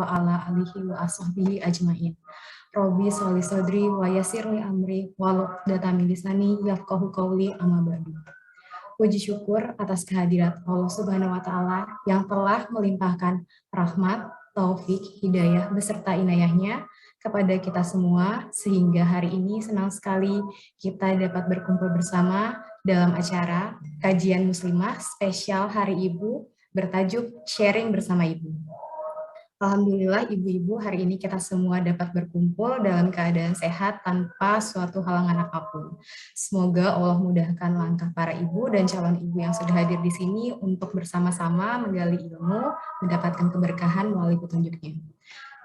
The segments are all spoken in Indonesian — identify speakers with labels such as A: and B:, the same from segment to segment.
A: wa ala alihi wa ashabihi ajmain. Robi sholli sodri wa yassirli amri waluqdatam min lisani yafqahu qawli amma ba'du. Puji syukur atas kehadirat Allah Subhanahu wa taala yang telah melimpahkan rahmat, taufik, hidayah beserta inayahnya kepada kita semua sehingga hari ini senang sekali kita dapat berkumpul bersama dalam acara kajian muslimah spesial Hari Ibu bertajuk Sharing Bersama Ibu. Alhamdulillah ibu-ibu hari ini kita semua dapat berkumpul dalam keadaan sehat tanpa suatu halangan apapun. Semoga Allah mudahkan langkah para ibu dan calon ibu yang sudah hadir di sini untuk bersama-sama menggali ilmu, mendapatkan keberkahan melalui petunjuknya.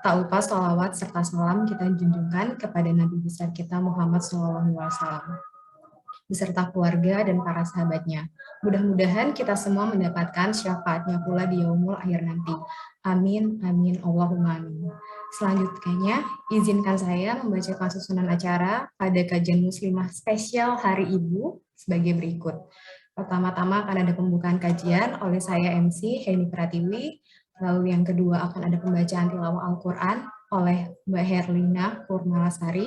A: Tak lupa sholawat serta salam kita junjungkan kepada Nabi besar kita Muhammad SAW beserta keluarga dan para sahabatnya. Mudah-mudahan kita semua mendapatkan syafaatnya pula di yaumul akhir nanti. Amin, amin, Allahumma amin. Selanjutnya, izinkan saya membacakan susunan acara pada kajian muslimah spesial Hari Ibu sebagai berikut. Pertama-tama akan ada pembukaan kajian oleh saya MC Heni Pratiwi, lalu yang kedua akan ada pembacaan tilawah Al-Quran oleh Mbak Herlina Purnalasari,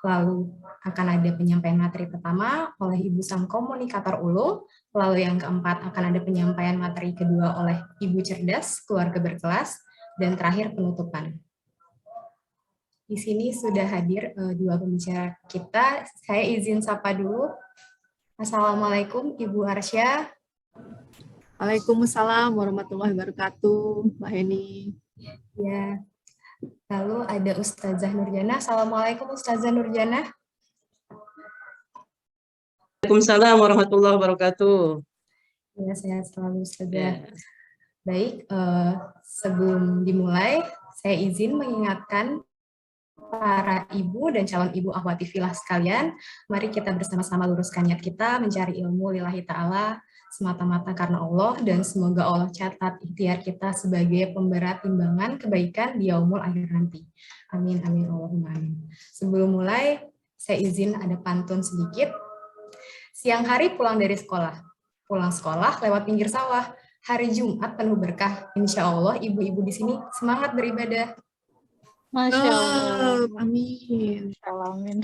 A: lalu akan ada penyampaian materi pertama oleh Ibu Sang Komunikator Ulung, lalu yang keempat akan ada penyampaian materi kedua oleh Ibu Cerdas, Keluarga Berkelas, dan terakhir penutupan. Di sini sudah hadir dua pembicara kita, saya izin sapa dulu. Assalamualaikum Ibu Arsya.
B: Waalaikumsalam warahmatullahi wabarakatuh, Mbak Heni.
A: Ya. Lalu ada Ustazah Nurjana. Assalamualaikum Ustazah Nurjana.
C: Waalaikumsalam warahmatullahi wabarakatuh.
A: Ya, sehat selalu Ustazah.
C: Ya.
A: Baik, sebelum dimulai, saya izin mengingatkan para ibu dan calon ibu akhwati filah sekalian, mari kita bersama-sama luruskan niat kita mencari ilmu lillahi ta'ala semata-mata karena Allah, dan semoga Allah catat ikhtiar kita sebagai pemberat timbangan kebaikan di yaumul akhir nanti. Amin, amin, Allahumma amin. Sebelum mulai, saya izin ada pantun sedikit. Siang hari pulang dari sekolah, pulang sekolah lewat pinggir sawah, hari Jumat penuh berkah, insya Allah ibu-ibu di sini semangat beribadah.
B: Masya Allah. Amin.
D: Amin.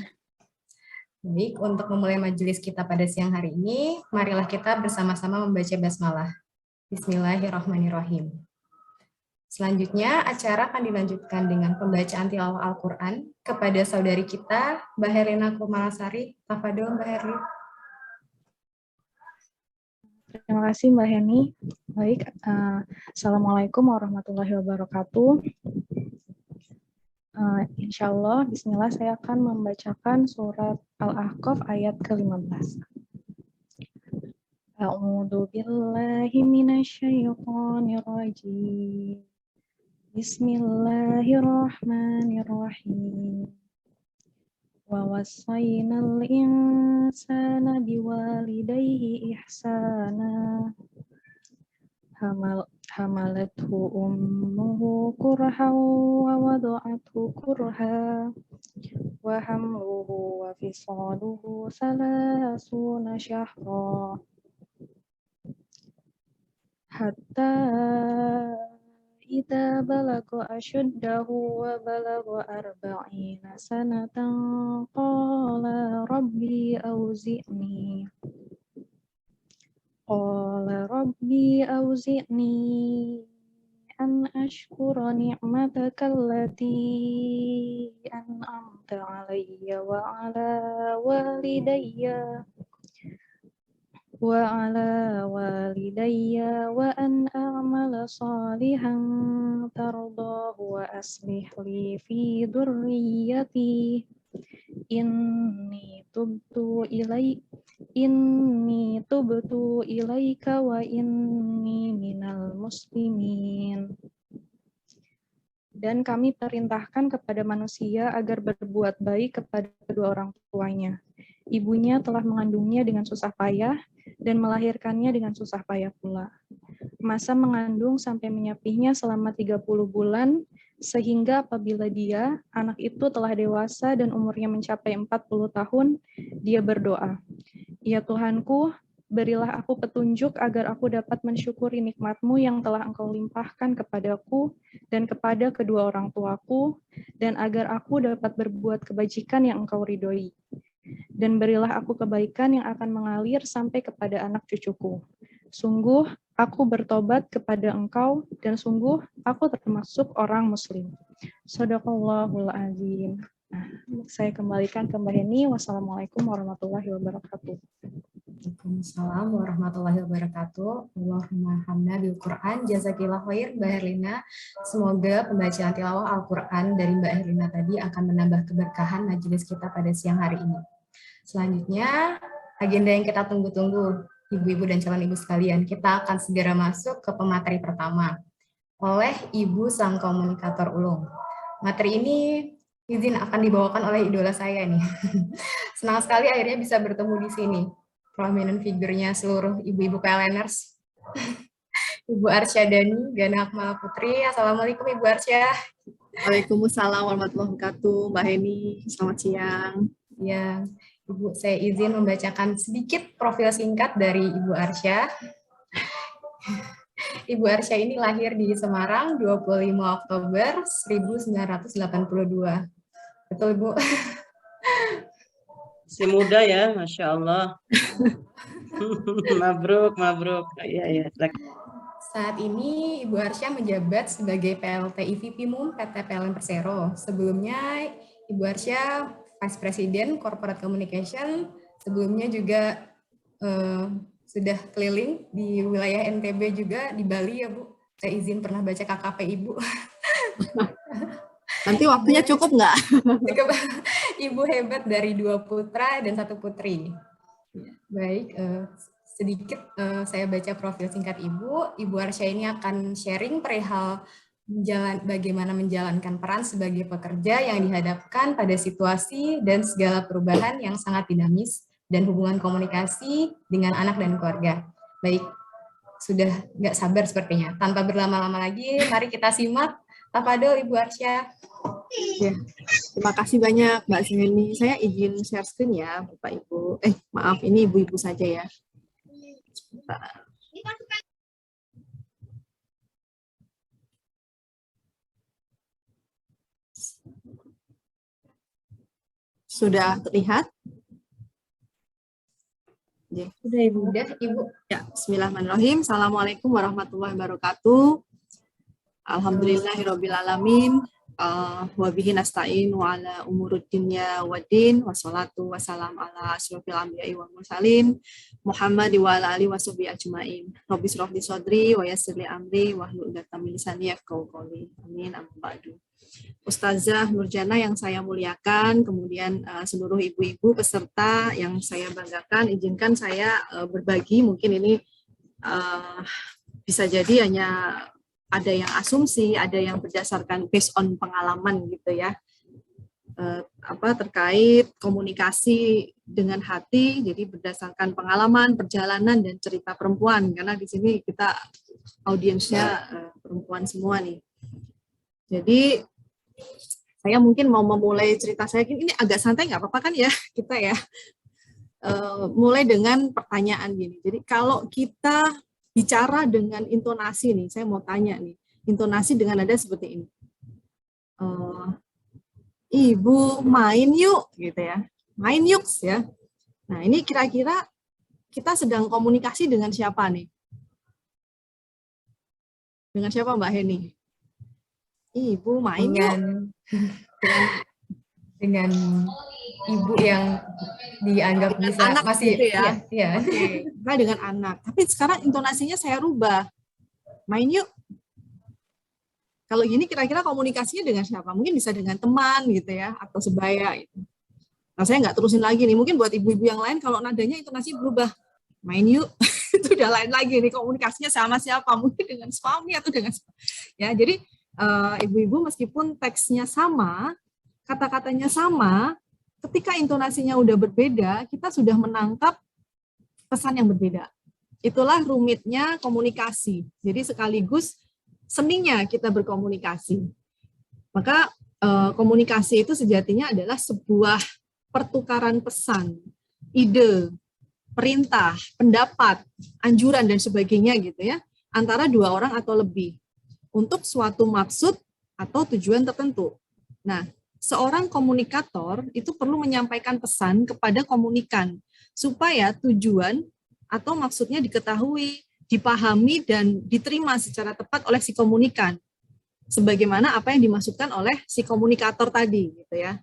A: Baik, untuk memulai majelis kita pada siang hari ini, marilah kita bersama-sama membaca basmalah. Bismillahirrahmanirrahim. Selanjutnya, acara akan dilanjutkan dengan pembacaan tilawah Al-Quran kepada saudari kita, Mbak Herlina Kumalasari. Tafadhol, Mbak Herli.
D: Terima kasih Mbak Heni. Baik, Assalamualaikum warahmatullahi wabarakatuh. Insya Allah, bismillah, saya akan membacakan surat Al-Ahqaf ayat ke-15. A'udzu billahi minasyaitonir rajim. Bismillahirrahmanirrahim. Wa wassaynal insana biwalidayhi ihsana. Hamalathu ummuhu kurhan wa wada'athu kurha wa hamluhu wa fisaluhu salasuna syahra hatta idza balagha ashuddahu wa balagha arba'ina sanatan qala rabbi auzi'ni an ashkura ni'mataka allati an'amta alayya wa ala walidayya wa an a'mala salihan tardahu wa aslih li fi dhurriyyati inni tubtu ilaika wa inni minal muslimin. Dan kami perintahkan kepada manusia agar berbuat baik kepada kedua orang tuanya. Ibunya telah mengandungnya dengan susah payah dan melahirkannya dengan susah payah pula. Masa mengandung sampai menyapihnya selama 30 bulan, sehingga apabila dia, anak itu telah dewasa dan umurnya mencapai 40 tahun, dia berdoa, "Ya Tuhanku, Berilah aku petunjuk agar aku dapat mensyukuri nikmat-Mu yang telah Engkau limpahkan kepadaku dan kepada kedua orang tuaku, dan agar aku dapat berbuat kebajikan yang Engkau ridhoi. Dan berilah aku kebaikan yang akan mengalir sampai kepada anak cucuku. Sungguh, aku bertobat kepada Engkau, dan sungguh aku termasuk orang Muslim. Shadaqallahul azim. Nah, saya kembalikan ke Mbak Heni. Wassalamualaikum warahmatullahi wabarakatuh.
A: Waalaikumsalam warahmatullahi wabarakatuh. Allahumma hamna bil Quran. Jazakillah khair Mbak Herlina. Semoga pembacaan tilawah Al-Quran dari Mbak Herlina tadi akan menambah keberkahan majelis kita pada siang hari ini. Selanjutnya, agenda yang kita tunggu-tunggu, ibu-ibu dan calon ibu sekalian, kita akan segera masuk ke pemateri pertama oleh Ibu Sang Komunikator Ulung. Materi ini izin akan dibawakan oleh idola saya nih. Senang sekali akhirnya bisa bertemu di sini. Prominent figurnya seluruh ibu-ibu PLNers. Ibu Arsya Dani, Gana Akmal Putri. Assalamualaikum Ibu Arsya.
B: Waalaikumsalam warahmatullahi wabarakatuh. Mbak Heni, selamat siang.
A: Ya, Ibu, saya izin membacakan sedikit profil singkat dari Ibu Arsya. Ibu Arsya ini lahir di Semarang 25 Oktober 1982. Betul, Bu?
C: Si muda ya, Masya Allah. Mabruk, mabruk. Iya, iya.
A: Saat ini Ibu Arsya menjabat sebagai PLT IVP MUM PT PLN Persero. Sebelumnya Ibu Arsya Vice President Corporate Communication. Sebelumnya juga sudah keliling di wilayah NTB juga, di Bali ya Bu. Saya izin pernah baca KKP Ibu.
B: Nanti waktunya cukup nggak?
A: Ibu hebat dari 2 putra dan 1 putri. Baik, sedikit saya baca profil singkat Ibu. Ibu Arsya ini akan sharing perihal bagaimana menjalankan peran sebagai pekerja yang dihadapkan pada situasi dan segala perubahan yang sangat dinamis dan hubungan komunikasi dengan anak dan keluarga. Baik, sudah nggak sabar sepertinya. Tanpa berlama-lama lagi, mari kita simak. Tafadhol Ibu Arsya.
B: Ya, terima kasih banyak Mbak Heni. Saya izin share screen ya, Bapak Ibu. Maaf, ini ibu-ibu saja ya. Sebentar. Sudah terlihat?
A: Sudah Ibu. Sudah Ibu.
B: Ya, bismillahirrahmanirrahim. Assalamualaikum warahmatullahi wabarakatuh. Alhamdulillahirabbil alamin. Wabihi nasta'in wa ala umuruddinnya waddin wassalatu wassalam ala asyrofil anbiya'i wal mursalin Muhammad wa ala alihi washabihi ajmain. Rabbi shrah li sadri wa yassir li amri wahlul 'uqdatam min lisani yafqahu qawli. Amin. Amma ba'du. Ustazah Nurjana yang saya muliakan, kemudian seluruh ibu-ibu peserta yang saya banggakan, izinkan saya berbagi, mungkin ini bisa jadi hanya ada yang asumsi, ada yang berdasarkan based on pengalaman gitu ya, terkait komunikasi dengan hati, jadi berdasarkan pengalaman, perjalanan dan cerita perempuan, karena di sini kita audiensnya perempuan semua nih. Jadi saya mungkin mau memulai cerita saya, ini agak santai nggak apa-apa kan ya kita ya, mulai dengan pertanyaan gini. Jadi kalau kita bicara dengan intonasi nih, saya mau tanya nih, intonasi dengan nada seperti ini. Ibu main yuk, gitu ya. Main yuk ya. Nah ini kira-kira kita sedang komunikasi dengan siapa nih? Dengan siapa Mbak Heni? Ibu main yuk.
A: Dengan ibu yang dianggap
B: dengan
A: bisa
B: anak
A: masih
B: gitu ya.
A: Iya.
B: Nah, dengan anak. Tapi sekarang intonasinya saya rubah. Main yuk. Kalau gini kira-kira komunikasinya dengan siapa? Mungkin bisa dengan teman gitu ya, atau sebaya gitu. Nah, saya nggak terusin lagi nih. Mungkin buat ibu-ibu yang lain kalau nadanya intonasi berubah. Main yuk. Itu udah lain lagi nih, komunikasinya sama siapa? Mungkin dengan suami atau dengan ya. Jadi ibu-ibu meskipun teksnya sama, kata-katanya sama, ketika intonasinya udah berbeda, kita sudah menangkap pesan yang berbeda. Itulah rumitnya komunikasi. Jadi sekaligus seninya kita berkomunikasi. Maka komunikasi itu sejatinya adalah sebuah pertukaran pesan, ide, perintah, pendapat, anjuran dan sebagainya gitu ya, antara dua orang atau lebih untuk suatu maksud atau tujuan tertentu. Nah, seorang komunikator itu perlu menyampaikan pesan kepada komunikan supaya tujuan atau maksudnya diketahui, dipahami dan diterima secara tepat oleh si komunikan. Sebagaimana apa yang dimaksudkan oleh si komunikator tadi gitu ya.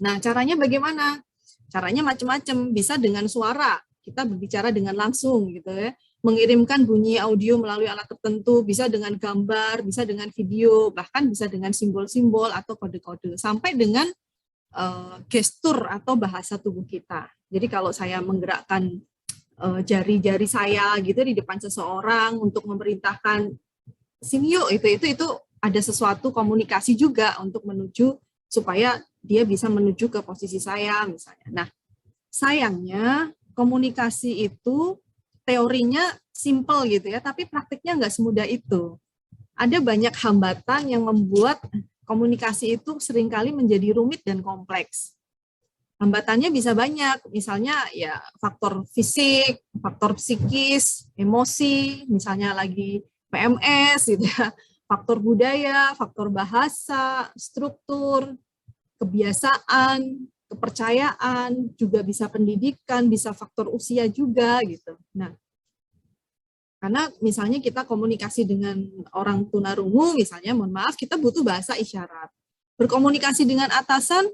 B: Nah, caranya bagaimana? Caranya macam-macam, bisa dengan suara, kita berbicara dengan langsung gitu ya, mengirimkan bunyi audio melalui alat tertentu, bisa dengan gambar, bisa dengan video, bahkan bisa dengan simbol-simbol atau kode-kode, sampai dengan gestur atau bahasa tubuh kita. Jadi kalau saya menggerakkan jari-jari saya gitu di depan seseorang untuk memerintahkan sini yuk, itu ada sesuatu komunikasi juga untuk menuju supaya dia bisa menuju ke posisi saya misalnya. Nah, sayangnya komunikasi itu teorinya simple gitu ya, tapi praktiknya nggak semudah itu. Ada banyak hambatan yang membuat komunikasi itu seringkali menjadi rumit dan kompleks. Hambatannya bisa banyak, misalnya ya faktor fisik, faktor psikis, emosi, misalnya lagi PMS gitu ya, faktor budaya, faktor bahasa, struktur, kebiasaan, kepercayaan, juga bisa pendidikan, bisa faktor usia juga gitu. Nah, karena misalnya kita komunikasi dengan orang tunarungu misalnya, mohon maaf, kita butuh bahasa isyarat. Berkomunikasi dengan atasan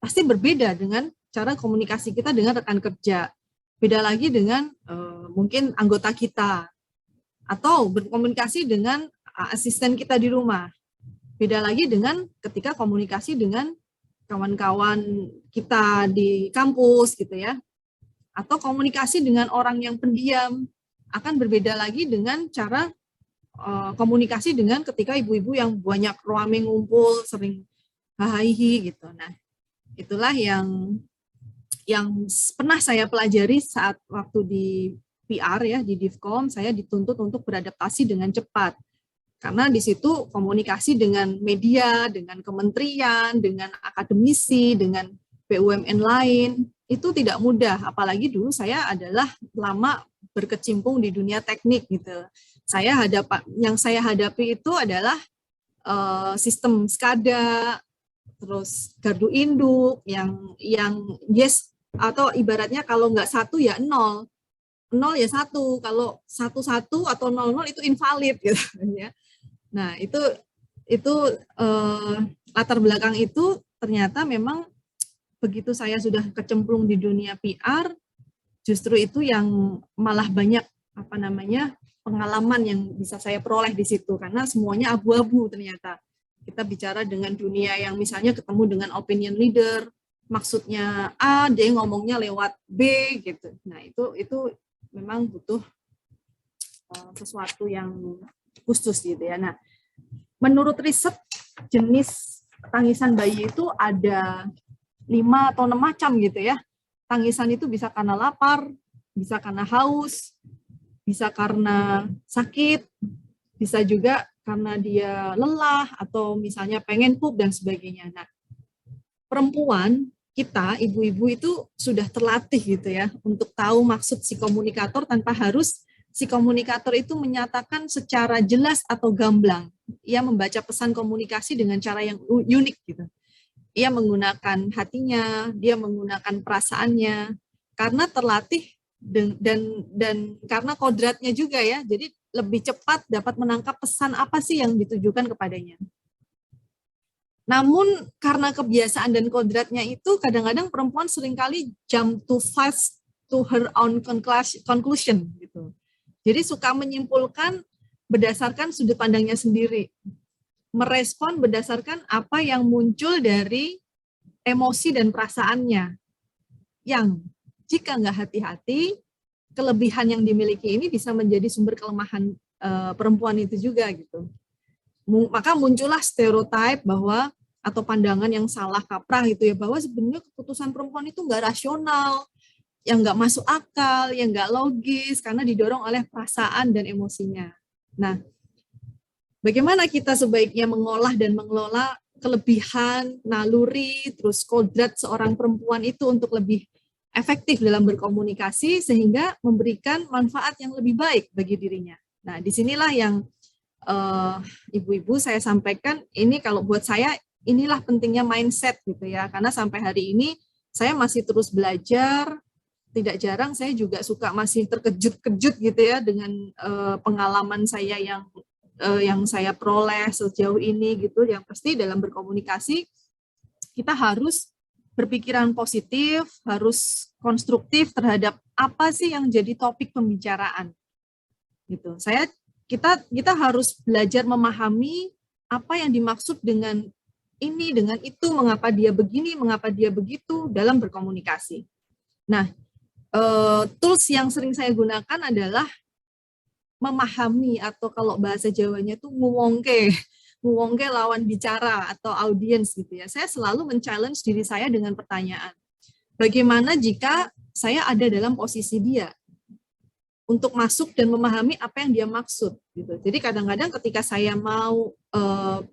B: pasti berbeda dengan cara komunikasi kita dengan rekan kerja. Beda lagi dengan mungkin anggota kita. Atau berkomunikasi dengan asisten kita di rumah. Beda lagi dengan ketika komunikasi dengan kawan-kawan kita di kampus gitu ya. Atau komunikasi dengan orang yang pendiam. Akan berbeda lagi dengan cara komunikasi dengan ketika ibu-ibu yang banyak rame ngumpul, sering hahaihi gitu. Nah, itulah yang pernah saya pelajari saat waktu di PR ya, di Divkom, saya dituntut untuk beradaptasi dengan cepat. Karena di situ komunikasi dengan media, dengan kementerian, dengan akademisi, dengan BUMN lain, itu tidak mudah. Apalagi dulu saya adalah lama berkecimpung di dunia teknik gitu. Yang saya hadapi itu adalah sistem SCADA, terus gardu induk yang yes, atau ibaratnya kalau nggak satu ya nol ya satu, kalau satu atau nol itu invalid gitu ya. Nah itu latar belakang itu ternyata memang begitu saya sudah kecemplung di dunia PR, justru itu yang malah banyak pengalaman yang bisa saya peroleh di situ, karena semuanya abu-abu ternyata. Kita bicara dengan dunia yang misalnya ketemu dengan opinion leader, maksudnya A, dia ngomongnya lewat B gitu. Nah itu memang butuh sesuatu yang khusus gitu ya. Nah, menurut riset jenis tangisan bayi itu ada 5 atau 6 macam gitu ya. Tangisan itu bisa karena lapar, bisa karena haus, bisa karena sakit, bisa juga karena dia lelah atau misalnya pengen pup dan sebagainya. Nah, perempuan kita, ibu-ibu itu sudah terlatih gitu ya untuk tahu maksud si komunikator tanpa harus si komunikator itu menyatakan secara jelas atau gamblang. Ia membaca pesan komunikasi dengan cara yang unik gitu. Ia menggunakan hatinya, dia menggunakan perasaannya, karena terlatih dan karena kodratnya juga ya, jadi lebih cepat dapat menangkap pesan apa sih yang ditujukan kepadanya. Namun karena kebiasaan dan kodratnya itu, kadang-kadang perempuan seringkali jump too fast to her own conclusion gitu. Jadi suka menyimpulkan berdasarkan sudut pandangnya sendiri. Merespon berdasarkan apa yang muncul dari emosi dan perasaannya. Yang jika nggak hati-hati, kelebihan yang dimiliki ini bisa menjadi sumber kelemahan perempuan itu juga gitu. Maka muncullah stereotip bahwa atau pandangan yang salah kaprah gitu ya, bahwa sebenarnya keputusan perempuan itu nggak rasional, yang nggak masuk akal, yang nggak logis karena didorong oleh perasaan dan emosinya. Nah, bagaimana kita sebaiknya mengolah dan mengelola kelebihan, naluri, terus kodrat seorang perempuan itu untuk lebih efektif dalam berkomunikasi sehingga memberikan manfaat yang lebih baik bagi dirinya. Nah, disinilah yang ibu-ibu saya sampaikan, ini kalau buat saya inilah pentingnya mindset gitu ya, karena sampai hari ini saya masih terus belajar, tidak jarang saya juga suka masih terkejut-kejut gitu ya dengan pengalaman saya yang saya peroleh sejauh ini gitu. Yang pasti dalam berkomunikasi kita harus berpikiran positif, harus konstruktif terhadap apa sih yang jadi topik pembicaraan. Gitu. Kita harus belajar memahami apa yang dimaksud dengan ini, dengan itu, mengapa dia begini, mengapa dia begitu dalam berkomunikasi. Nah, tools yang sering saya gunakan adalah memahami, atau kalau bahasa Jawanya itu nguwongke lawan bicara atau audiens gitu ya. Saya selalu men-challenge diri saya dengan pertanyaan, bagaimana jika saya ada dalam posisi dia? Untuk masuk dan memahami apa yang dia maksud gitu. Jadi kadang-kadang ketika saya mau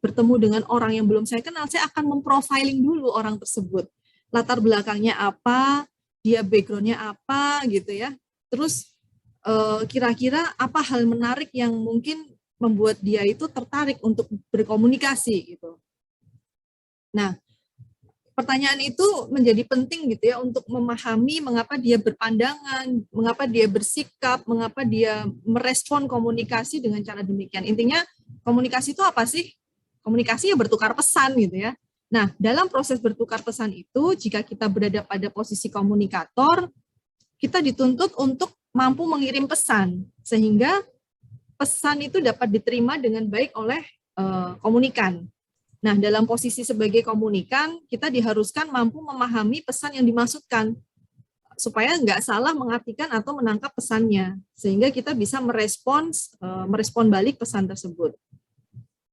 B: bertemu dengan orang yang belum saya kenal, saya akan memprofiling dulu orang tersebut. Latar belakangnya apa, dia background-nya apa gitu ya. Terus kira-kira apa hal menarik yang mungkin membuat dia itu tertarik untuk berkomunikasi gitu. Nah, pertanyaan itu menjadi penting gitu ya untuk memahami mengapa dia berpandangan, mengapa dia bersikap, mengapa dia merespon komunikasi dengan cara demikian. Intinya komunikasi itu apa sih? Komunikasi ya bertukar pesan gitu ya. Nah, dalam proses bertukar pesan itu, jika kita berada pada posisi komunikator, kita dituntut untuk mampu mengirim pesan, sehingga pesan itu dapat diterima dengan baik oleh komunikan. Nah, dalam posisi sebagai komunikan, kita diharuskan mampu memahami pesan yang dimaksudkan, supaya nggak salah mengartikan atau menangkap pesannya, sehingga kita bisa merespon balik pesan tersebut.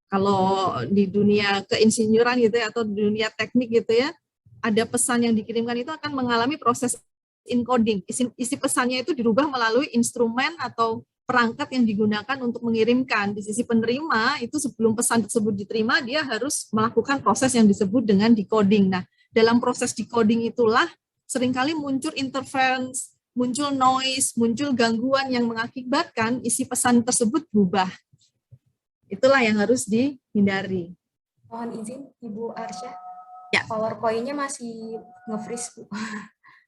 B: Kalau di dunia keinsinyuran gitu ya, atau di dunia teknik gitu ya, ada pesan yang dikirimkan itu akan mengalami proses encoding. Isi pesannya itu dirubah melalui instrumen atau perangkat yang digunakan untuk mengirimkan. Di sisi penerima, itu sebelum pesan tersebut diterima, dia harus melakukan proses yang disebut dengan decoding. Nah, dalam proses decoding itulah seringkali muncul interference, muncul noise, muncul gangguan yang mengakibatkan isi pesan tersebut berubah. Itulah yang harus dihindari.
A: Mohon izin, Ibu Arsya.
B: Ya.
A: PowerPoint-nya masih nge-freeze, Bu.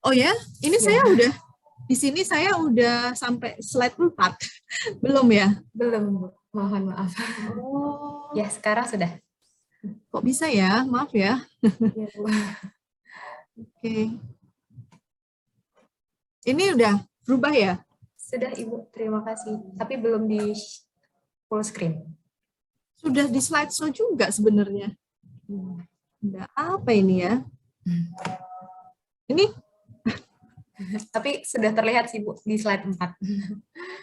B: Oh ya? Ini
A: Ya.
B: saya udah di sini saya udah sampai slide 4. Belum ya?
A: Belum, Bu. Mohon maaf.
B: Oh.
A: Ya, sekarang sudah.
B: Kok bisa ya? Maaf ya.
A: Ya, Bu.
B: Oke. Ini udah berubah ya?
A: Sudah, Ibu. Terima kasih. Tapi belum di full screen.
B: Sudah di slideshow juga sebenarnya. Udah apa ini ya? Ini
A: Tapi sudah terlihat sih, Bu, di slide 4.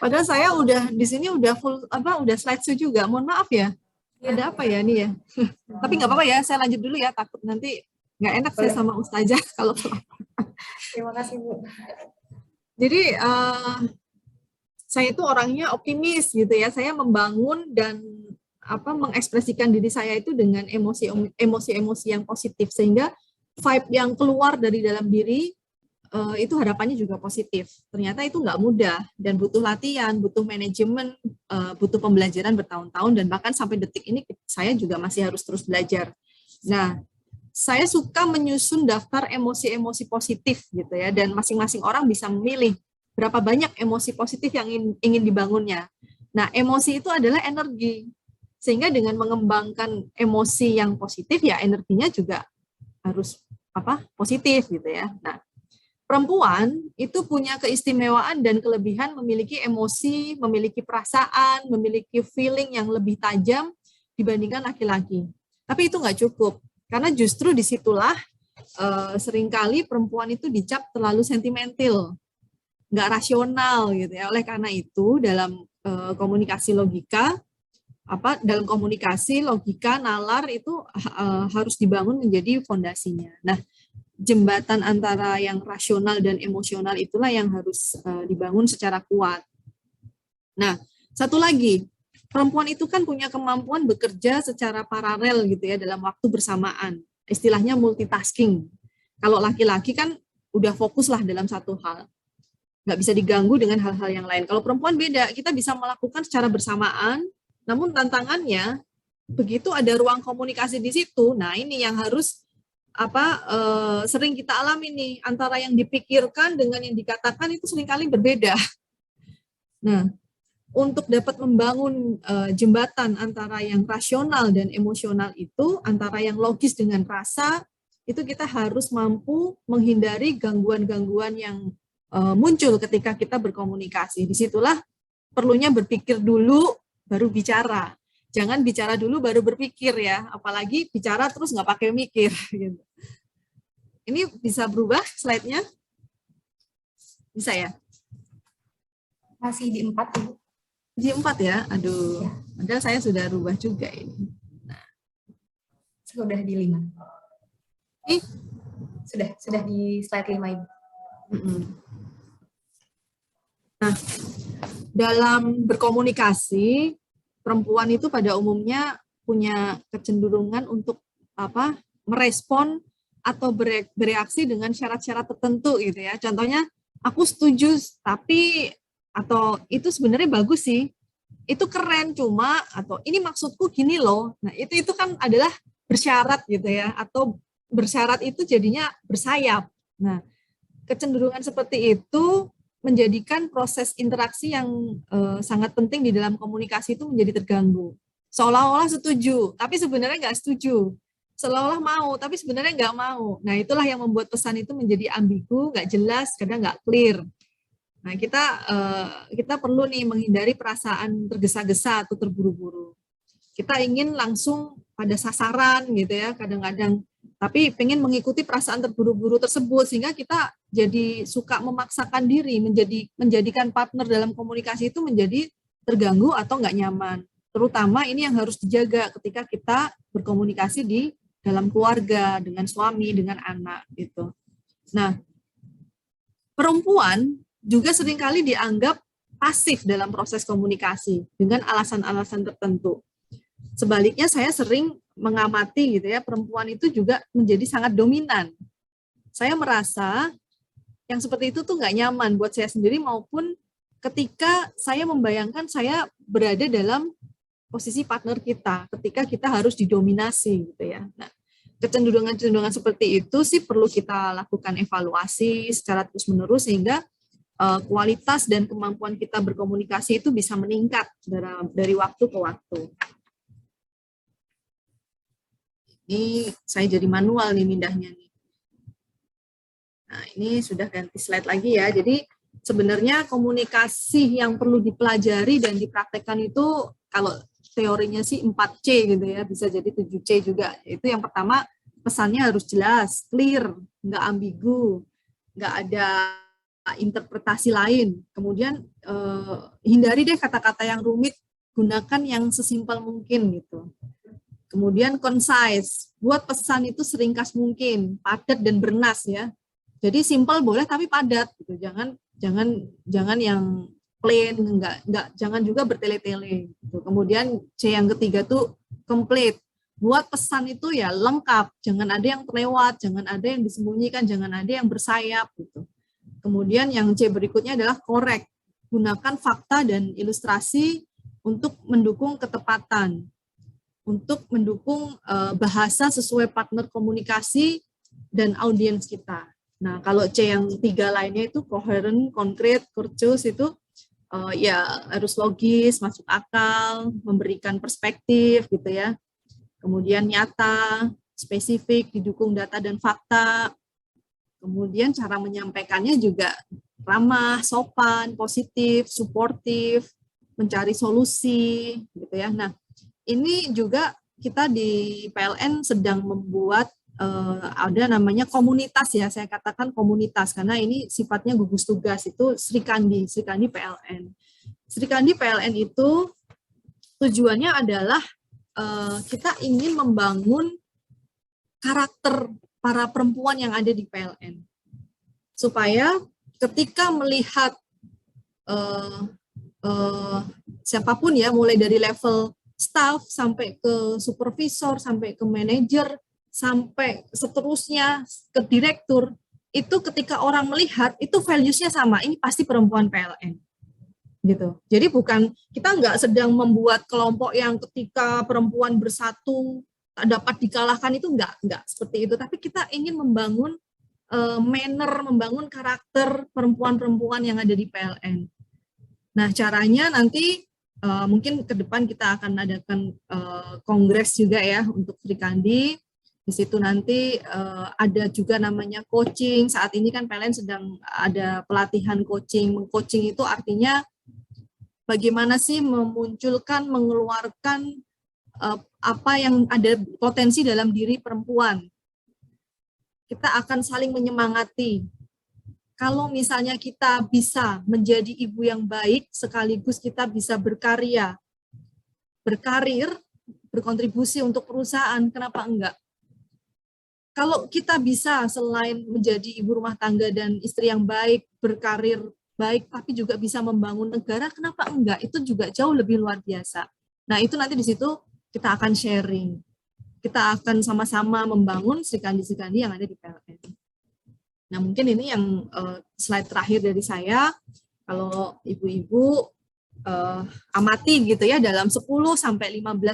B: padahal saya udah di sini udah full udah slideshow juga. Mohon maaf ya. Ada apa ya ini ya? Tapi nggak apa-apa ya, saya lanjut dulu ya, takut nanti nggak enak saya sama Ustazah kalau
A: Terima kasih, Bu.
B: Jadi saya itu orangnya optimis gitu ya. Saya membangun dan mengekspresikan diri saya itu dengan emosi-emosi yang positif, sehingga vibe yang keluar dari dalam diri itu harapannya juga positif. Ternyata itu nggak mudah dan butuh latihan, butuh manajemen, butuh pembelajaran bertahun-tahun, dan bahkan sampai detik ini saya juga masih harus terus belajar. Nah, saya suka menyusun daftar emosi-emosi positif gitu ya, dan masing-masing orang bisa memilih berapa banyak emosi positif yang ingin dibangunnya. Nah, emosi itu adalah energi, sehingga dengan mengembangkan emosi yang positif ya energinya juga harus positif gitu ya. Nah, perempuan itu punya keistimewaan dan kelebihan memiliki emosi, memiliki perasaan, memiliki feeling yang lebih tajam dibandingkan laki-laki. Tapi itu nggak cukup, karena justru disitulah seringkali perempuan itu dicap terlalu sentimental, nggak rasional gitu ya. Oleh karena itu dalam komunikasi logika, dalam komunikasi logika nalar itu harus dibangun menjadi fondasinya. Nah, jembatan antara yang rasional dan emosional itulah yang harus dibangun secara kuat. Nah, satu lagi, perempuan itu kan punya kemampuan bekerja secara paralel gitu ya dalam waktu bersamaan. Istilahnya multitasking. Kalau laki-laki kan udah fokus lah dalam satu hal. Nggak bisa diganggu dengan hal-hal yang lain. Kalau perempuan beda, kita bisa melakukan secara bersamaan, namun tantangannya begitu ada ruang komunikasi di situ. Nah, ini yang harus sering kita alami nih, antara yang dipikirkan dengan yang dikatakan itu seringkali berbeda. Nah, untuk dapat membangun jembatan antara yang rasional dan emosional itu, antara yang logis dengan rasa, itu kita harus mampu menghindari gangguan-gangguan yang muncul ketika kita berkomunikasi. Disitulah perlunya berpikir dulu, baru bicara. Jangan bicara dulu, baru berpikir ya. Apalagi bicara terus nggak pakai mikir. Gitu. Ini bisa berubah slide-nya? Bisa ya?
A: Masih di 4, Ibu.
B: Di 4 ya? Aduh, padahal saya sudah rubah juga ini.
A: Sudah di 5.
B: Ih,
A: Sudah di slide 5, Ibu.
B: Nah, dalam berkomunikasi, perempuan itu pada umumnya punya kecenderungan untuk merespon atau bereaksi dengan syarat-syarat tertentu gitu ya. Contohnya, aku setuju, tapi atau itu sebenarnya bagus sih, itu keren cuma, atau ini maksudku gini loh. Nah, itu kan adalah bersyarat gitu ya, atau bersyarat itu jadinya bersayap. Nah, kecenderungan seperti itu menjadikan proses interaksi yang sangat penting di dalam komunikasi itu menjadi terganggu. Seolah-olah setuju, tapi sebenarnya nggak setuju. Seolah-olah mau, tapi sebenarnya nggak mau. Nah, itulah yang membuat pesan itu menjadi ambigu, nggak jelas, kadang nggak clear. Nah, kita perlu nih menghindari perasaan tergesa-gesa atau terburu-buru. Kita ingin langsung pada sasaran gitu ya, kadang-kadang. Tapi pengen mengikuti perasaan terburu-buru tersebut, sehingga kita jadi suka memaksakan diri, menjadikan partner dalam komunikasi itu menjadi terganggu atau nggak nyaman. Terutama ini yang harus dijaga ketika kita berkomunikasi di dalam keluarga, dengan suami, dengan anak gitu. Nah, perempuan juga seringkali dianggap pasif dalam proses komunikasi dengan alasan-alasan tertentu. Sebaliknya saya sering mengamati gitu ya, perempuan itu juga menjadi sangat dominan. Saya merasa yang seperti itu tuh nggak nyaman buat saya sendiri maupun ketika saya membayangkan saya berada dalam posisi partner kita, ketika kita harus didominasi gitu ya. Nah, kecenderungan-kecenderungan seperti itu sih perlu kita lakukan evaluasi secara terus-menerus sehingga kualitas dan kemampuan kita berkomunikasi itu bisa meningkat dari waktu ke waktu. Ini saya jadi manual nih mindahnya nih. Nah, ini sudah ganti slide lagi ya. Jadi sebenarnya komunikasi yang perlu dipelajari dan dipraktekkan itu kalau teorinya sih 4C gitu ya, bisa jadi 7C juga. Itu yang pertama, pesannya harus jelas, clear, nggak ambigu, nggak ada interpretasi lain. Kemudian hindari deh kata-kata yang rumit, gunakan yang sesimpel mungkin gitu. Kemudian concise, buat pesan itu seringkas mungkin, padat dan bernas ya. Jadi simple boleh tapi padat gitu. Jangan yang plain, jangan juga bertele-tele gitu. Kemudian C yang ketiga tuh complete. Buat pesan itu ya lengkap, jangan ada yang terlewat, jangan ada yang disembunyikan, jangan ada yang bersayap gitu. Kemudian yang C berikutnya adalah correct. Gunakan fakta dan ilustrasi untuk mendukung ketepatan, untuk mendukung bahasa sesuai partner komunikasi dan audiens kita. Nah, kalau C yang 3 lainnya itu coherent, concrete, courteous itu ya harus logis, masuk akal, memberikan perspektif gitu ya. Kemudian nyata, spesifik, didukung data dan fakta. Kemudian cara menyampaikannya juga ramah, sopan, positif, suportif, mencari solusi gitu ya. Nah, ini juga kita di PLN sedang membuat ada namanya komunitas ya, saya katakan komunitas karena ini sifatnya gugus tugas itu Sri Kandi PLN. Sri Kandi PLN itu tujuannya adalah kita ingin membangun karakter para perempuan yang ada di PLN supaya ketika melihat siapapun ya, mulai dari level staff sampai ke supervisor, sampai ke manajer, sampai seterusnya ke direktur, itu ketika orang melihat itu values-nya sama, ini pasti perempuan PLN gitu. Jadi bukan, kita nggak sedang membuat kelompok yang ketika perempuan bersatu tak dapat dikalahkan, itu nggak seperti itu, tapi kita ingin membangun manner, membangun karakter perempuan-perempuan yang ada di PLN. Nah, caranya nanti mungkin ke depan kita akan adakan kongres juga ya untuk Sri Kandi. Di situ nanti ada juga namanya coaching. Saat ini kan PLN sedang ada pelatihan coaching. Coaching itu artinya bagaimana sih memunculkan, mengeluarkan apa yang ada potensi dalam diri perempuan. Kita akan saling menyemangati. Kalau misalnya kita bisa menjadi ibu yang baik, sekaligus kita bisa berkarya, berkarir, berkontribusi untuk perusahaan, kenapa enggak? Kalau kita bisa selain menjadi ibu rumah tangga dan istri yang baik, berkarir baik, tapi juga bisa membangun negara, kenapa enggak? Itu juga jauh lebih luar biasa. Nah, itu nanti di situ kita akan sharing. Kita akan sama-sama membangun Sri Kandi-Sri Kandi yang ada di PLN. Nah, mungkin ini yang slide terakhir dari saya. Kalau ibu-ibu amati gitu ya, dalam 10-15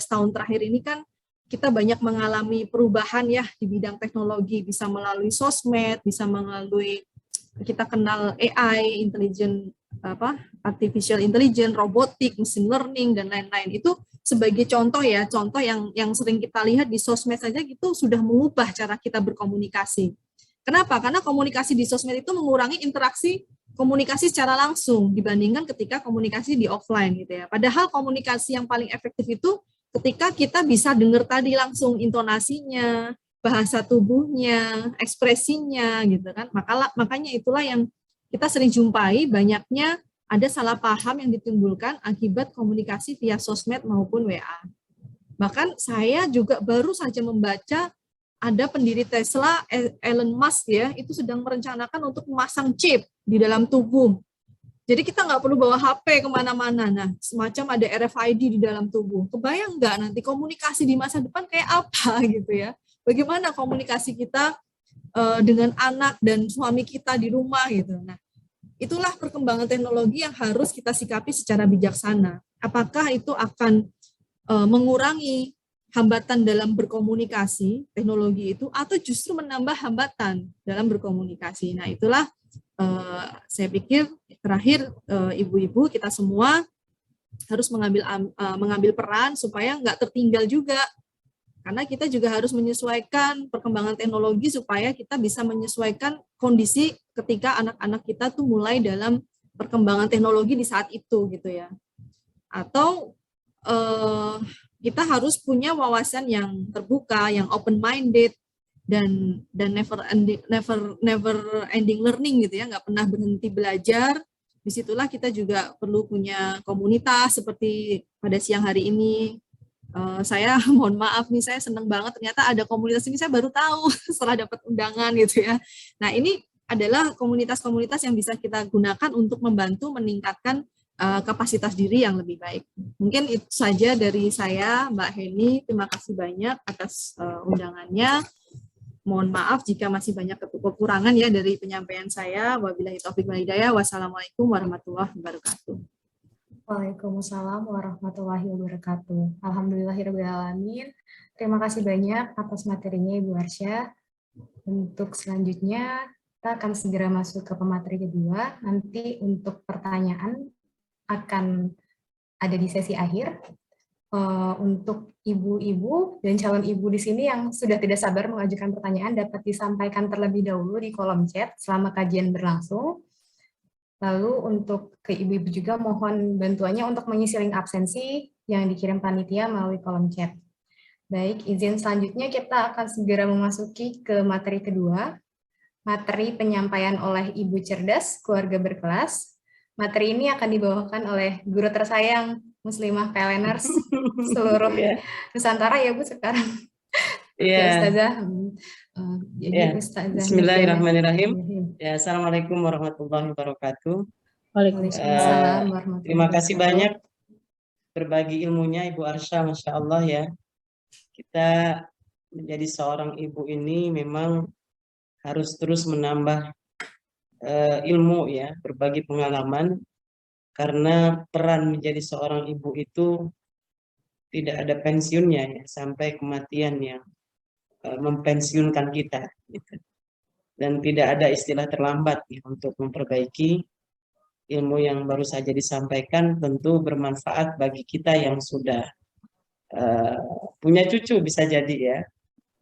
B: tahun terakhir ini kan kita banyak mengalami perubahan ya di bidang teknologi, bisa melalui sosmed, bisa melalui kita kenal AI, artificial intelligence, robotik, machine learning dan lain-lain. Itu sebagai contoh ya, contoh yang sering kita lihat di sosmed saja gitu sudah mengubah cara kita berkomunikasi. Kenapa? Karena komunikasi di sosmed itu mengurangi interaksi komunikasi secara langsung dibandingkan ketika komunikasi di offline gitu ya. Padahal komunikasi yang paling efektif itu ketika kita bisa dengar tadi langsung intonasinya, bahasa tubuhnya, ekspresinya gitu kan. Makanya itulah yang kita sering jumpai, banyaknya ada salah paham yang ditimbulkan akibat komunikasi via sosmed maupun WA. Bahkan saya juga baru saja membaca ada pendiri Tesla, Elon Musk ya, itu sedang merencanakan untuk memasang chip di dalam tubuh. Jadi kita nggak perlu bawa HP kemana-mana. Nah, semacam ada RFID di dalam tubuh. Kebayang nggak nanti komunikasi di masa depan kayak apa gitu ya? Bagaimana komunikasi kita dengan anak dan suami kita di rumah gitu. Nah, itulah perkembangan teknologi yang harus kita sikapi secara bijaksana. Apakah itu akan mengurangi hambatan dalam berkomunikasi teknologi itu, atau justru menambah hambatan dalam berkomunikasi? Nah, itulah saya pikir terakhir ibu-ibu kita semua harus mengambil peran supaya nggak tertinggal juga, karena kita juga harus menyesuaikan perkembangan teknologi supaya kita bisa menyesuaikan kondisi ketika anak-anak kita tuh mulai dalam perkembangan teknologi di saat itu gitu ya. Atau kita harus punya wawasan yang terbuka, yang open minded, dan never ending learning gitu ya, nggak pernah berhenti belajar. Disitulah kita juga perlu punya komunitas seperti pada siang hari ini. Saya mohon maaf nih, saya senang banget ternyata ada komunitas ini, saya baru tahu setelah dapat undangan gitu ya. Nah, ini adalah komunitas-komunitas yang bisa kita gunakan untuk membantu meningkatkan kapasitas diri yang lebih baik. Mungkin itu saja dari saya, Mbak Heni. Terima kasih banyak atas undangannya. Mohon maaf jika masih banyak kekurangan ya dari penyampaian saya. Wabillahi taufiq wal hidayah. Wassalamualaikum warahmatullahi wabarakatuh.
A: Waalaikumsalam warahmatullahi wabarakatuh. Alhamdulillahirabbil alamin. Terima kasih banyak atas materinya Ibu Arsya. Untuk selanjutnya kita akan segera masuk ke pemateri kedua. Nanti untuk pertanyaan akan ada di sesi akhir. Untuk ibu-ibu dan calon ibu di sini yang sudah tidak sabar mengajukan pertanyaan dapat disampaikan terlebih dahulu di kolom chat selama kajian berlangsung. Lalu untuk ke ibu-ibu juga mohon bantuannya untuk mengisi link absensi yang dikirim panitia melalui kolom chat. Baik, izin selanjutnya kita akan segera memasuki ke materi kedua, materi penyampaian oleh Ibu Cerdas, Keluarga Berkelas. Materi ini akan dibawakan oleh guru tersayang Muslimah PLNers seluruh Nusantara ya Bu sekarang.
C: Iya.
A: Ustazah.
C: Ya.
A: Ustazah.
C: Bismillahirrahmanirrahim. Ya, Assalamualaikum warahmatullahi wabarakatuh.
A: Waalaikumsalam warahmatullahi
C: Terima kasih
A: wabarakatuh.
C: banyak berbagi ilmunya Ibu Arsya, Masya Allah ya. Kita menjadi seorang ibu ini memang harus terus menambah ilmu ya, berbagi pengalaman, karena peran menjadi seorang ibu itu tidak ada pensiunnya ya, sampai kematian yang mempensiunkan kita gitu. Dan tidak ada istilah terlambat ya, untuk memperbaiki ilmu yang baru saja disampaikan. Tentu bermanfaat bagi kita yang sudah punya cucu, bisa jadi ya,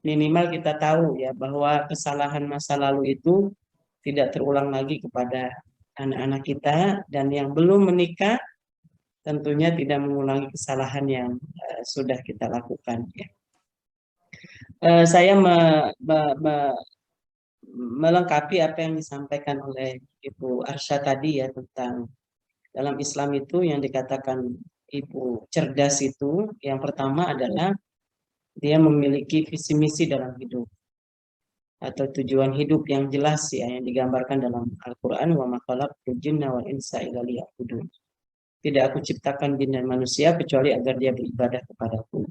C: minimal kita tahu ya bahwa kesalahan masa lalu itu tidak terulang lagi kepada anak-anak kita, dan yang belum menikah tentunya tidak mengulangi kesalahan yang sudah kita lakukan ya. Saya melengkapi apa yang disampaikan oleh Ibu Arsha tadi ya, tentang dalam Islam itu yang dikatakan Ibu cerdas itu, yang pertama adalah dia memiliki visi misi dalam hidup atau tujuan hidup yang jelas ya, yang digambarkan dalam Al-Quran, wa ma khalaqtul jinna wal insa illa liya'budun. Tidak aku ciptakan jin dan manusia kecuali agar dia beribadah kepadaku.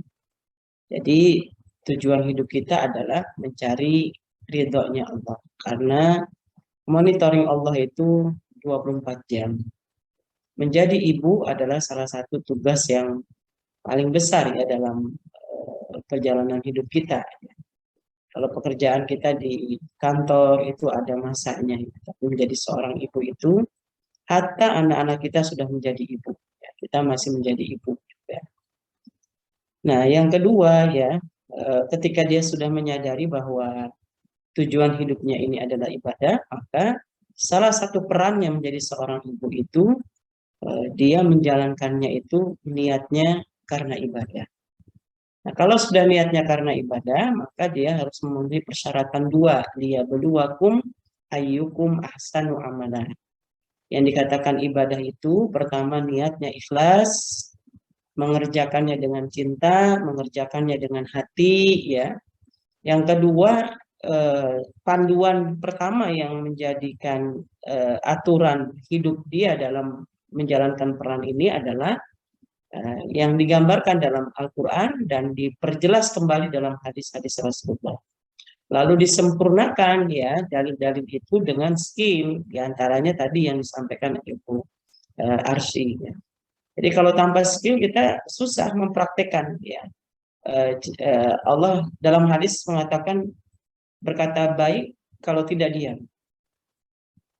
C: Jadi tujuan hidup kita adalah mencari ridhonya Allah, karena monitoring Allah itu 24 jam. Menjadi ibu adalah salah satu tugas yang paling besar ya dalam perjalanan hidup kita. Kalau pekerjaan kita di kantor itu ada masanya, tapi menjadi seorang ibu itu, hatta anak-anak kita sudah menjadi ibu, ya, kita masih menjadi ibu. Ya. Nah, yang kedua ya, ketika dia sudah menyadari bahwa tujuan hidupnya ini adalah ibadah, maka salah satu perannya menjadi seorang ibu itu, dia menjalankannya itu niatnya karena ibadah. Nah, kalau sudah niatnya karena ibadah, maka dia harus memenuhi persyaratan dua, liyabluwakum ayyukum ahsanu amalan. Yang dikatakan ibadah itu, pertama niatnya ikhlas, mengerjakannya dengan cinta, mengerjakannya dengan hati, ya. Yang kedua, panduan pertama yang menjadikan aturan hidup dia dalam menjalankan peran ini adalah yang digambarkan dalam Al-Quran dan diperjelas kembali dalam hadis-hadis Rasulullah. Lalu disempurnakan ya dalil-dalil itu dengan skill, diantaranya tadi yang disampaikan Ibu Arsy. Ya. Jadi kalau tanpa skill kita susah mempraktekkan. Ya. Allah dalam hadis mengatakan berkata baik kalau tidak diam.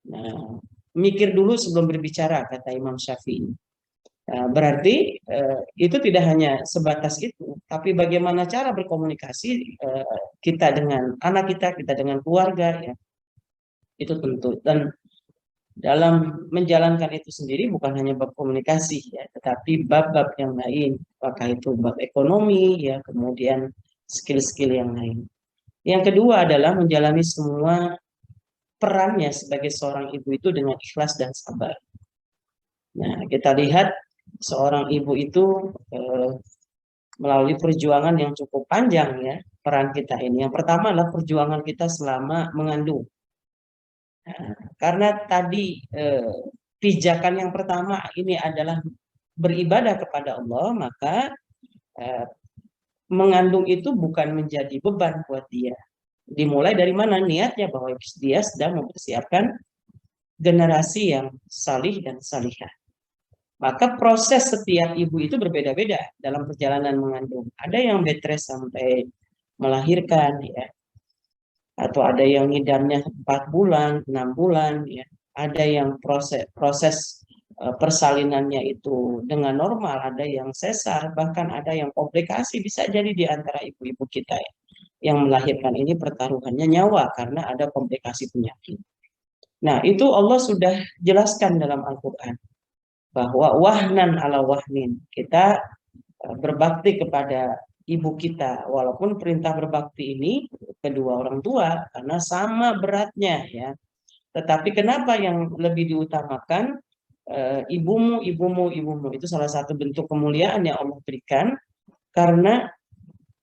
C: Nah, mikir dulu sebelum berbicara, kata Imam Syafi'i. Nah, berarti itu tidak hanya sebatas itu, tapi bagaimana cara berkomunikasi kita dengan anak kita dengan keluarga, ya, itu tentu. Dan dalam menjalankan itu sendiri bukan hanya bab komunikasi, ya, tetapi bab-bab yang lain, apakah itu bab ekonomi, ya, kemudian skill-skill yang lain. Yang kedua adalah menjalani semua perannya sebagai seorang ibu itu dengan ikhlas dan sabar. Nah, kita lihat seorang ibu itu melalui perjuangan yang cukup panjang ya, peran kita ini. Yang pertama adalah perjuangan kita selama mengandung. Nah, karena tadi pijakan yang pertama ini adalah beribadah kepada Allah, maka mengandung itu bukan menjadi beban buat dia. Dimulai dari mana? Niatnya bahwa dia sedang mempersiapkan generasi yang salih dan salihah. Maka proses setiap ibu itu berbeda-beda dalam perjalanan mengandung. Ada yang bed rest sampai melahirkan, ya, atau ada yang ngidamnya 4 bulan, 6 bulan, ya. Ada yang proses persalinannya itu dengan normal, ada yang sesar, bahkan ada yang komplikasi. Bisa jadi di antara ibu-ibu kita ya, yang melahirkan ini pertaruhannya nyawa karena ada komplikasi penyakit. Nah, itu Allah sudah jelaskan dalam Al-Quran. Bahwa wahnan ala wahnin, kita berbakti kepada ibu kita, walaupun perintah berbakti ini kedua orang tua karena sama beratnya ya, tetapi kenapa yang lebih diutamakan ibumu itu salah satu bentuk kemuliaan yang Allah berikan, karena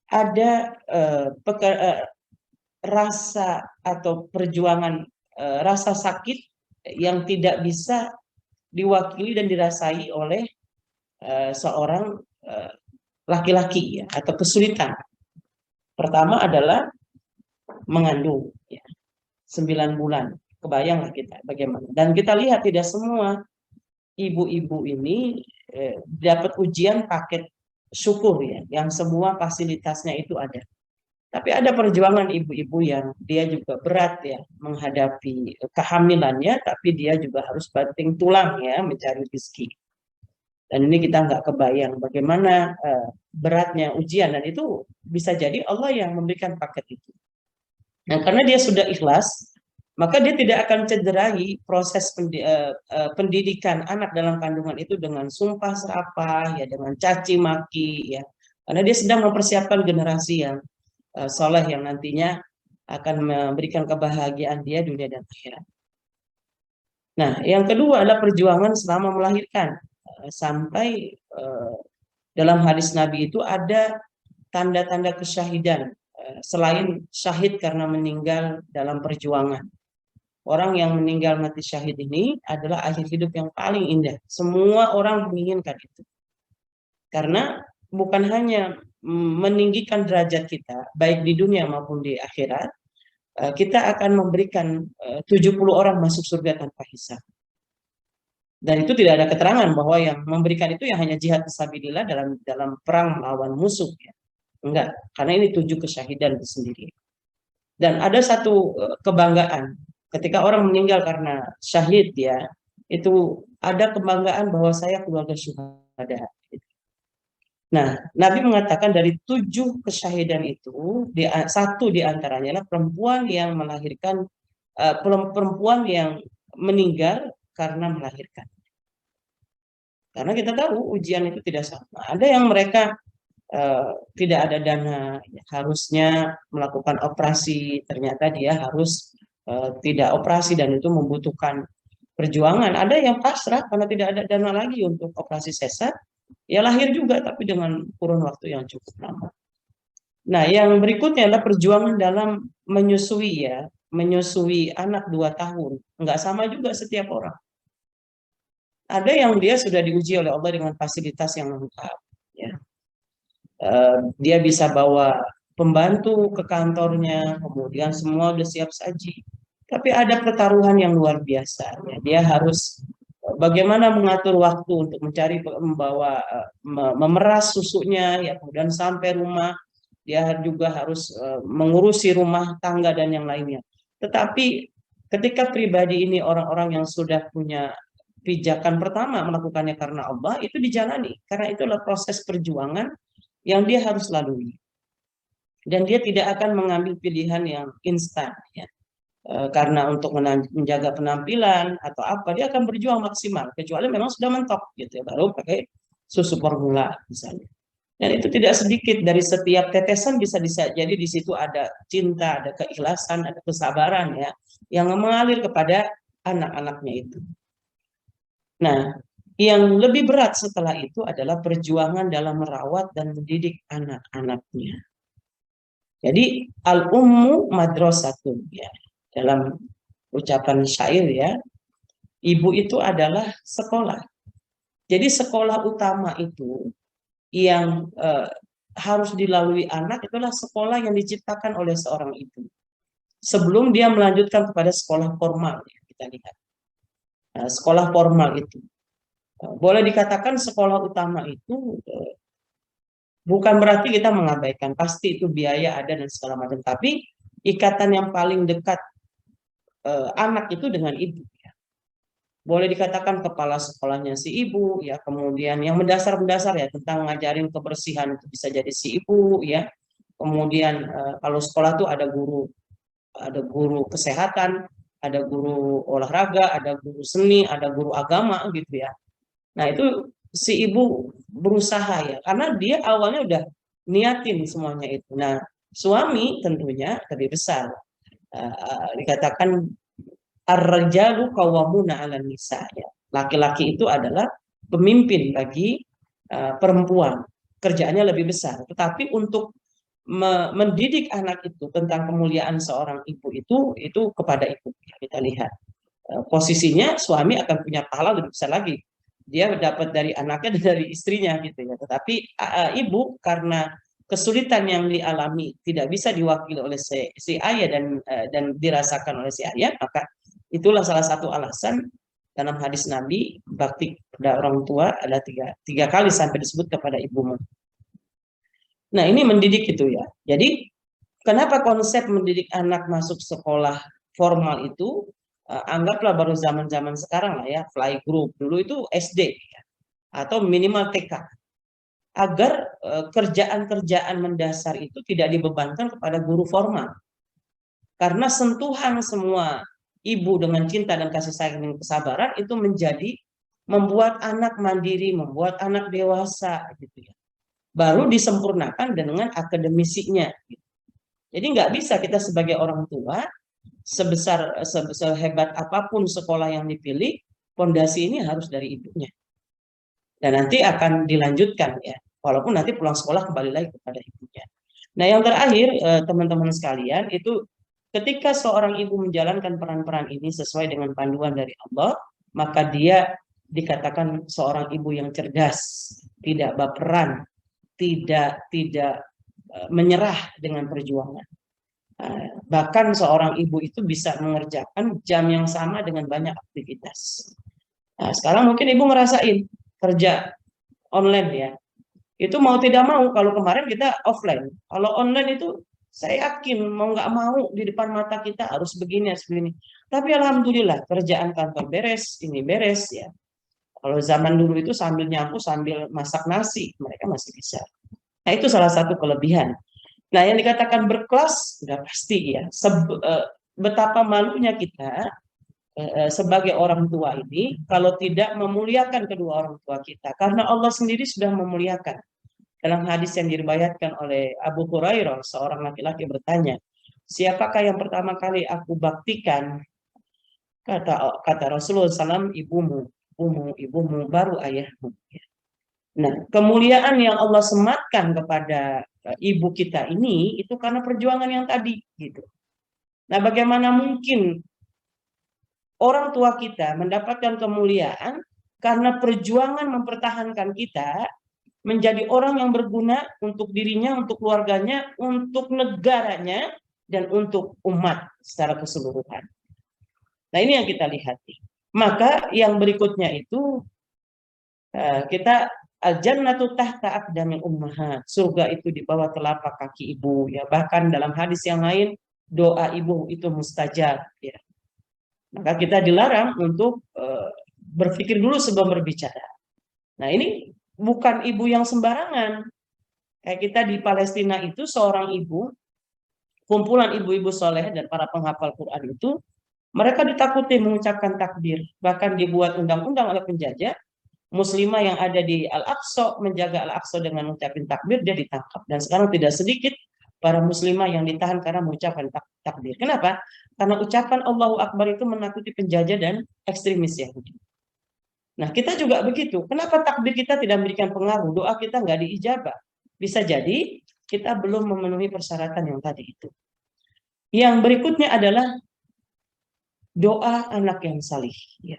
C: ada rasa atau perjuangan rasa sakit yang tidak bisa diwakili dan dirasai oleh seorang laki-laki ya, atau kesulitan. Pertama adalah mengandung. Ya. 9 bulan. Kebayanglah kita bagaimana. Dan kita lihat tidak semua ibu-ibu ini dapat ujian paket syukur ya, yang semua fasilitasnya itu ada. Tapi ada perjuangan ibu-ibu yang dia juga berat ya menghadapi kehamilannya, tapi dia juga harus banting tulang ya mencari rezeki. Dan ini kita nggak kebayang bagaimana beratnya ujian, dan itu bisa jadi Allah yang memberikan paket itu. Nah, karena dia sudah ikhlas, maka dia tidak akan cederai proses pendidikan anak dalam kandungan itu dengan sumpah serapah ya, dengan caci maki ya, karena dia sedang mempersiapkan generasi yang soleh yang nantinya akan memberikan kebahagiaan dia dunia dan akhirat. Nah, yang kedua adalah perjuangan selama melahirkan. Sampai dalam hadis Nabi itu ada tanda-tanda kesyahidan selain syahid karena meninggal dalam perjuangan. Orang yang meninggal mati syahid ini adalah akhir hidup yang paling indah. Semua orang menginginkan itu. Karena bukan hanya meninggikan derajat kita, baik di dunia maupun di akhirat, kita akan memberikan 70 orang masuk surga tanpa hisab. Dan itu tidak ada keterangan bahwa yang memberikan itu yang hanya jihad fisabilillah dalam perang melawan musuh. Ya. Enggak, karena ini 7 kesyahidan itu sendiri. Dan ada satu kebanggaan, ketika orang meninggal karena syahid ya, itu ada kebanggaan bahwa saya keluarga syuhada. Nah, Nabi mengatakan dari 7 kesyahidan itu, satu di antaranya adalah perempuan yang melahirkan, perempuan yang meninggal karena melahirkan. Karena kita tahu ujian itu tidak sama. Ada yang mereka tidak ada dana, harusnya melakukan operasi, ternyata dia harus tidak operasi dan itu membutuhkan perjuangan. Ada yang pasrah karena tidak ada dana lagi untuk operasi sesar. Ya lahir juga tapi dengan kurun waktu yang cukup lama. Nah, yang berikutnya adalah perjuangan dalam menyusui ya, menyusui anak 2 tahun. Enggak sama juga setiap orang. Ada yang dia sudah diuji oleh Allah dengan fasilitas yang lengkap. Ya. Dia bisa bawa pembantu ke kantornya, kemudian semua udah siap saji. Tapi ada pertaruhan yang luar biasa. Ya. Dia harus bagaimana mengatur waktu untuk mencari memeras susunya ya, kemudian sampai rumah dia juga harus mengurusi rumah tangga dan yang lainnya. Tetapi ketika pribadi ini orang-orang yang sudah punya pijakan pertama melakukannya karena Allah, itu dijalani karena itulah proses perjuangan yang dia harus lalui. Dan dia tidak akan mengambil pilihan yang instan ya. Karena untuk menjaga penampilan atau apa dia akan berjuang maksimal kecuali memang sudah mentok gitu ya, baru pakai susu formula misalnya. Dan itu tidak sedikit, dari setiap tetesan bisa jadi di situ ada cinta, ada keikhlasan, ada kesabaran ya yang mengalir kepada anak-anaknya itu. Nah, yang lebih berat setelah itu adalah perjuangan dalam merawat dan mendidik anak-anaknya. Jadi al-ummu madrasatun ya. Dalam ucapan syair ya, ibu itu adalah sekolah. Jadi sekolah utama itu yang harus dilalui anak itulah sekolah yang diciptakan oleh seorang ibu. Sebelum dia melanjutkan kepada sekolah formal, ya, kita lihat. Nah, sekolah formal itu. Boleh dikatakan sekolah utama itu bukan berarti kita mengabaikan, pasti itu biaya ada dan segala macam. Tapi ikatan yang paling dekat anak itu dengan ibu ya. Boleh dikatakan kepala sekolahnya si ibu ya, kemudian yang mendasar-mendasar ya tentang ngajarin kebersihan itu bisa jadi si ibu ya. Kemudian kalau sekolah tuh ada guru kesehatan, ada guru olahraga, ada guru seni, ada guru agama gitu ya. Nah, itu si ibu berusaha ya, karena dia awalnya udah niatin semuanya itu. Nah, suami tentunya lebih besar. Dikatakan ar-rajalu qawwamuna 'alan nisa ya. Laki-laki itu adalah pemimpin bagi perempuan. Kerjaannya lebih besar. Tetapi untuk mendidik anak itu tentang kemuliaan seorang ibu itu kepada ibu. Kita lihat posisinya suami akan punya pahala lebih besar lagi. Dia dapat dari anaknya dan dari istrinya gitu ya. Tetapi ibu karena kesulitan yang dialami tidak bisa diwakili oleh si ayah dan dirasakan oleh si ayah, maka itulah salah satu alasan dalam hadis Nabi, bakti pada orang tua ada tiga kali sampai disebut kepada ibumu. Nah, ini mendidik itu ya. Jadi kenapa konsep mendidik anak masuk sekolah formal itu anggaplah baru zaman-zaman sekarang lah ya, playgroup. Dulu itu SD ya, atau minimal TK. Agar kerjaan-kerjaan mendasar itu tidak dibebankan kepada guru formal. Karena sentuhan semua ibu dengan cinta dan kasih sayang dan kesabaran itu membuat anak mandiri, membuat anak dewasa gitu ya. Baru disempurnakan dengan akademisinya. Jadi nggak bisa kita sebagai orang tua sehebat apapun sekolah yang dipilih, fondasi ini harus dari ibunya. Dan nanti akan dilanjutkan ya, walaupun nanti pulang sekolah kembali lagi kepada ibunya. Nah, yang terakhir teman-teman sekalian, itu ketika seorang ibu menjalankan peran-peran ini sesuai dengan panduan dari Allah, maka dia dikatakan seorang ibu yang cerdas, tidak baperan, tidak menyerah dengan perjuangan. Bahkan seorang ibu itu bisa mengerjakan jam yang sama dengan banyak aktivitas. Nah, sekarang mungkin ibu ngerasain kerja online ya. Itu mau tidak mau, kalau kemarin kita offline. Kalau online itu saya yakin mau nggak mau di depan mata kita harus begini, harus begini. Tapi alhamdulillah kerjaan kantor beres, ini beres ya. Kalau zaman dulu itu sambil nyapu, sambil masak nasi, mereka masih bisa. Nah, itu salah satu kelebihan. Nah, yang dikatakan berkelas, sudah pasti ya. Betapa malunya kita sebagai orang tua ini kalau tidak memuliakan kedua orang tua kita. Karena Allah sendiri sudah memuliakan. Dalam hadis yang diriwayatkan oleh Abu Hurairah, seorang laki-laki bertanya, siapakah yang pertama kali aku baktikan? Kata Rasulullah SAW, ibumu, baru ayahmu. Nah, kemuliaan yang Allah sematkan kepada ibu kita ini itu karena perjuangan yang tadi, gitu. Nah, bagaimana mungkin orang tua kita mendapatkan kemuliaan karena perjuangan mempertahankan kita menjadi orang yang berguna untuk dirinya, untuk keluarganya, untuk negaranya, dan untuk umat secara keseluruhan. Nah, ini yang kita lihat. Maka yang berikutnya itu kita al-jannatu tahta aqdamil ummahat. Surga itu di bawah telapak kaki ibu ya. Bahkan dalam hadis yang lain doa ibu itu mustajab ya. Maka kita dilarang untuk berpikir dulu sebelum berbicara. Nah, ini bukan ibu yang sembarangan. Kayak kita di Palestina itu seorang ibu, kumpulan ibu-ibu soleh dan para penghafal Quran itu, mereka ditakuti mengucapkan takbir. Bahkan dibuat undang-undang oleh penjajah, muslimah yang ada di Al-Aqsa, menjaga Al-Aqsa dengan mengucapkan takbir, dia ditangkap. Dan sekarang tidak sedikit para muslimah yang ditahan karena mengucapkan takbir. Kenapa? Karena ucapan Allahu Akbar itu menakuti penjajah dan ekstremis Yahudi. Nah, kita juga begitu. Kenapa takbir kita tidak memberikan pengaruh? Doa kita nggak diijabah. Bisa jadi kita belum memenuhi persyaratan yang tadi itu. Yang berikutnya adalah doa anak yang salih. Ya.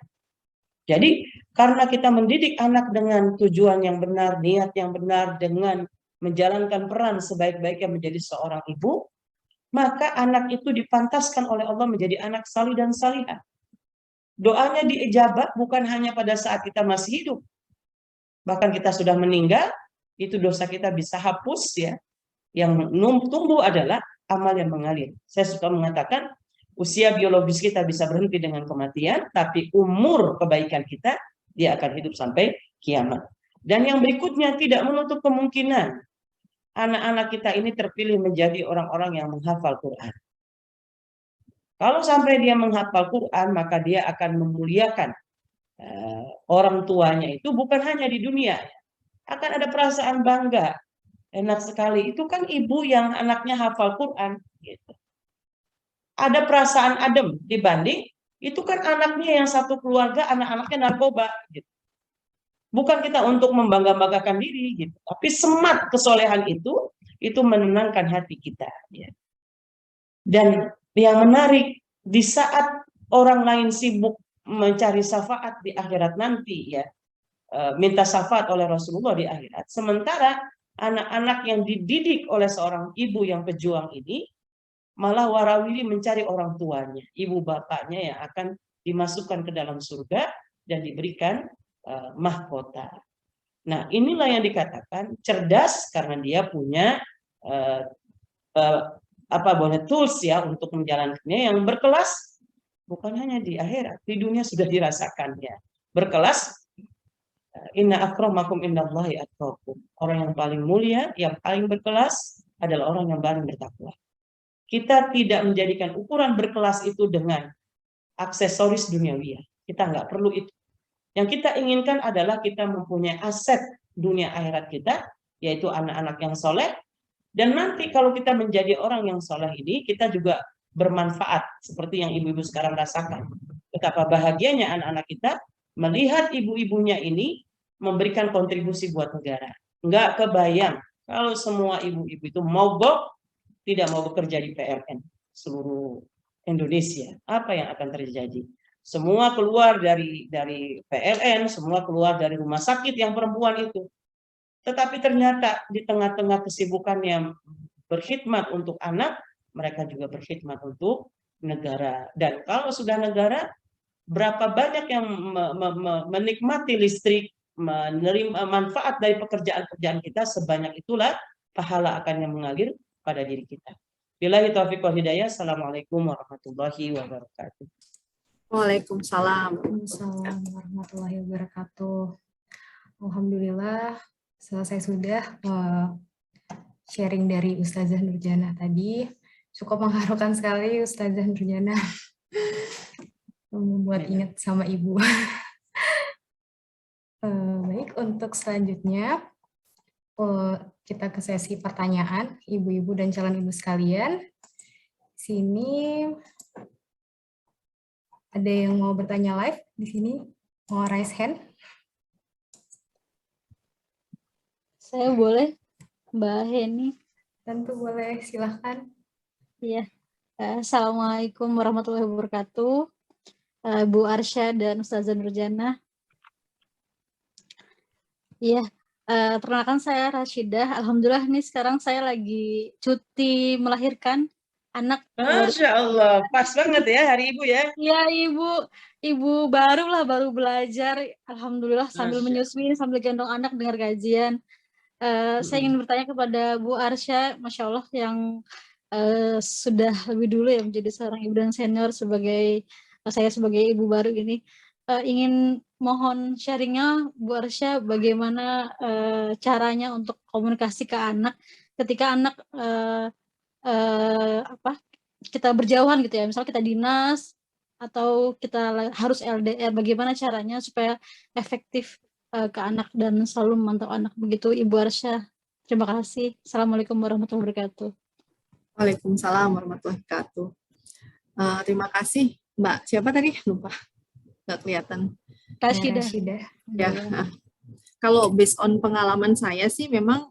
C: Jadi, karena kita mendidik anak dengan tujuan yang benar, niat yang benar, dengan menjalankan peran sebaik-baiknya menjadi seorang ibu, maka anak itu dipantaskan oleh Allah menjadi anak salih dan salihah. Doanya diijabah bukan hanya pada saat kita masih hidup. Bahkan kita sudah meninggal, itu dosa kita bisa hapus ya. Yang tumbuh adalah amal yang mengalir. Saya suka mengatakan, usia biologis kita bisa berhenti dengan kematian, tapi umur kebaikan kita, dia akan hidup sampai kiamat. Dan yang berikutnya tidak menutup kemungkinan anak-anak kita ini terpilih menjadi orang-orang yang menghafal Quran. Kalau sampai dia menghafal Quran, maka dia akan memuliakan orang tuanya itu bukan hanya di dunia. Akan ada perasaan bangga. Enak sekali. Itu kan ibu yang anaknya hafal Quran. Gitu. Ada perasaan adem dibanding, itu kan anaknya yang satu keluarga, anak-anaknya narkoba. Gitu. Bukan kita untuk membangga-banggakan diri. Gitu. Tapi semat kesolehan itu menenangkan hati kita. Ya. Dan yang menarik, di saat orang lain sibuk mencari syafaat di akhirat nanti ya, minta syafaat oleh Rasulullah di akhirat, sementara anak-anak yang dididik oleh seorang ibu yang pejuang ini malah warawiri mencari orang tuanya, ibu bapaknya yang akan dimasukkan ke dalam surga dan diberikan mahkota. Nah, inilah yang dikatakan cerdas karena dia punya tools ya untuk menjalankannya, yang berkelas bukan hanya di akhirat, di dunia sudah dirasakannya. Berkelas, inna akramakum indallahi atqakum. Orang yang paling mulia, yang paling berkelas adalah orang yang paling bertakwa. Kita tidak menjadikan ukuran berkelas itu dengan aksesoris duniawi. Kita nggak perlu itu. Yang kita inginkan adalah kita mempunyai aset dunia akhirat kita, yaitu anak-anak yang soleh. Dan nanti kalau kita menjadi orang yang soleh ini, kita juga bermanfaat seperti yang ibu-ibu sekarang rasakan. Betapa bahagianya anak-anak kita melihat ibu-ibunya ini memberikan kontribusi buat negara. Nggak kebayang kalau semua ibu-ibu itu mogok, tidak mau bekerja di PLN seluruh Indonesia. Apa yang akan terjadi? Semua keluar dari PLN, semua keluar dari rumah sakit yang perempuan itu. Tetapi ternyata di tengah-tengah kesibukan yang berkhidmat untuk anak, mereka juga berkhidmat untuk negara. Dan kalau sudah negara, berapa banyak yang menikmati listrik, menerima manfaat dari pekerjaan-pekerjaan kita, sebanyak itulah pahala akan yang mengalir pada diri kita. Billahi taufiq wal hidayah. Assalamualaikum warahmatullahi wabarakatuh.
B: Waalaikumsalam.
A: Waalaikumsalam warahmatullahi wabarakatuh. Alhamdulillah selesai sudah sharing dari Ustazah Nurjanah tadi. Cukup mengharukan sekali Ustazah Nurjanah. Membuat ingat sama ibu. Baik, untuk selanjutnya kita ke sesi pertanyaan ibu-ibu dan calon ibu sekalian. Sini ada yang mau bertanya live di sini? Mau raise hand?
E: Saya boleh, Mbak Heni?
A: Tentu boleh, silahkan.
E: Iya. Assalamualaikum warahmatullahi wabarakatuh. Bu Arsya dan Ustazah Nurjanah. Iya, perkenalkan saya Rashidah. Alhamdulillah nih sekarang saya lagi cuti melahirkan anak.
C: Masya Allah, pas banget ya hari ibu ya.
E: Iya ibu baru belajar. Alhamdulillah sambil menyusui, sambil gendong anak dengar kajian. Saya ingin bertanya kepada Bu Arsya, Masya Allah yang sudah lebih dulu ya menjadi seorang ibu dan senior saya sebagai ibu baru ini. Ingin mohon sharingnya Bu Arsya bagaimana caranya untuk komunikasi ke anak ketika anak kita berjauhan gitu ya, misalnya kita dinas atau kita harus LDR, bagaimana caranya supaya efektif ke anak dan selalu memantau anak. Begitu Ibu Arsya. Terima kasih. Assalamualaikum warahmatullahi wabarakatuh.
B: Waalaikumsalam warahmatullahi wabarakatuh. Terima kasih Mbak. Siapa tadi? Lupa. Nggak kelihatan.
A: Rashidah.
B: Ya. Kalau based on pengalaman saya sih memang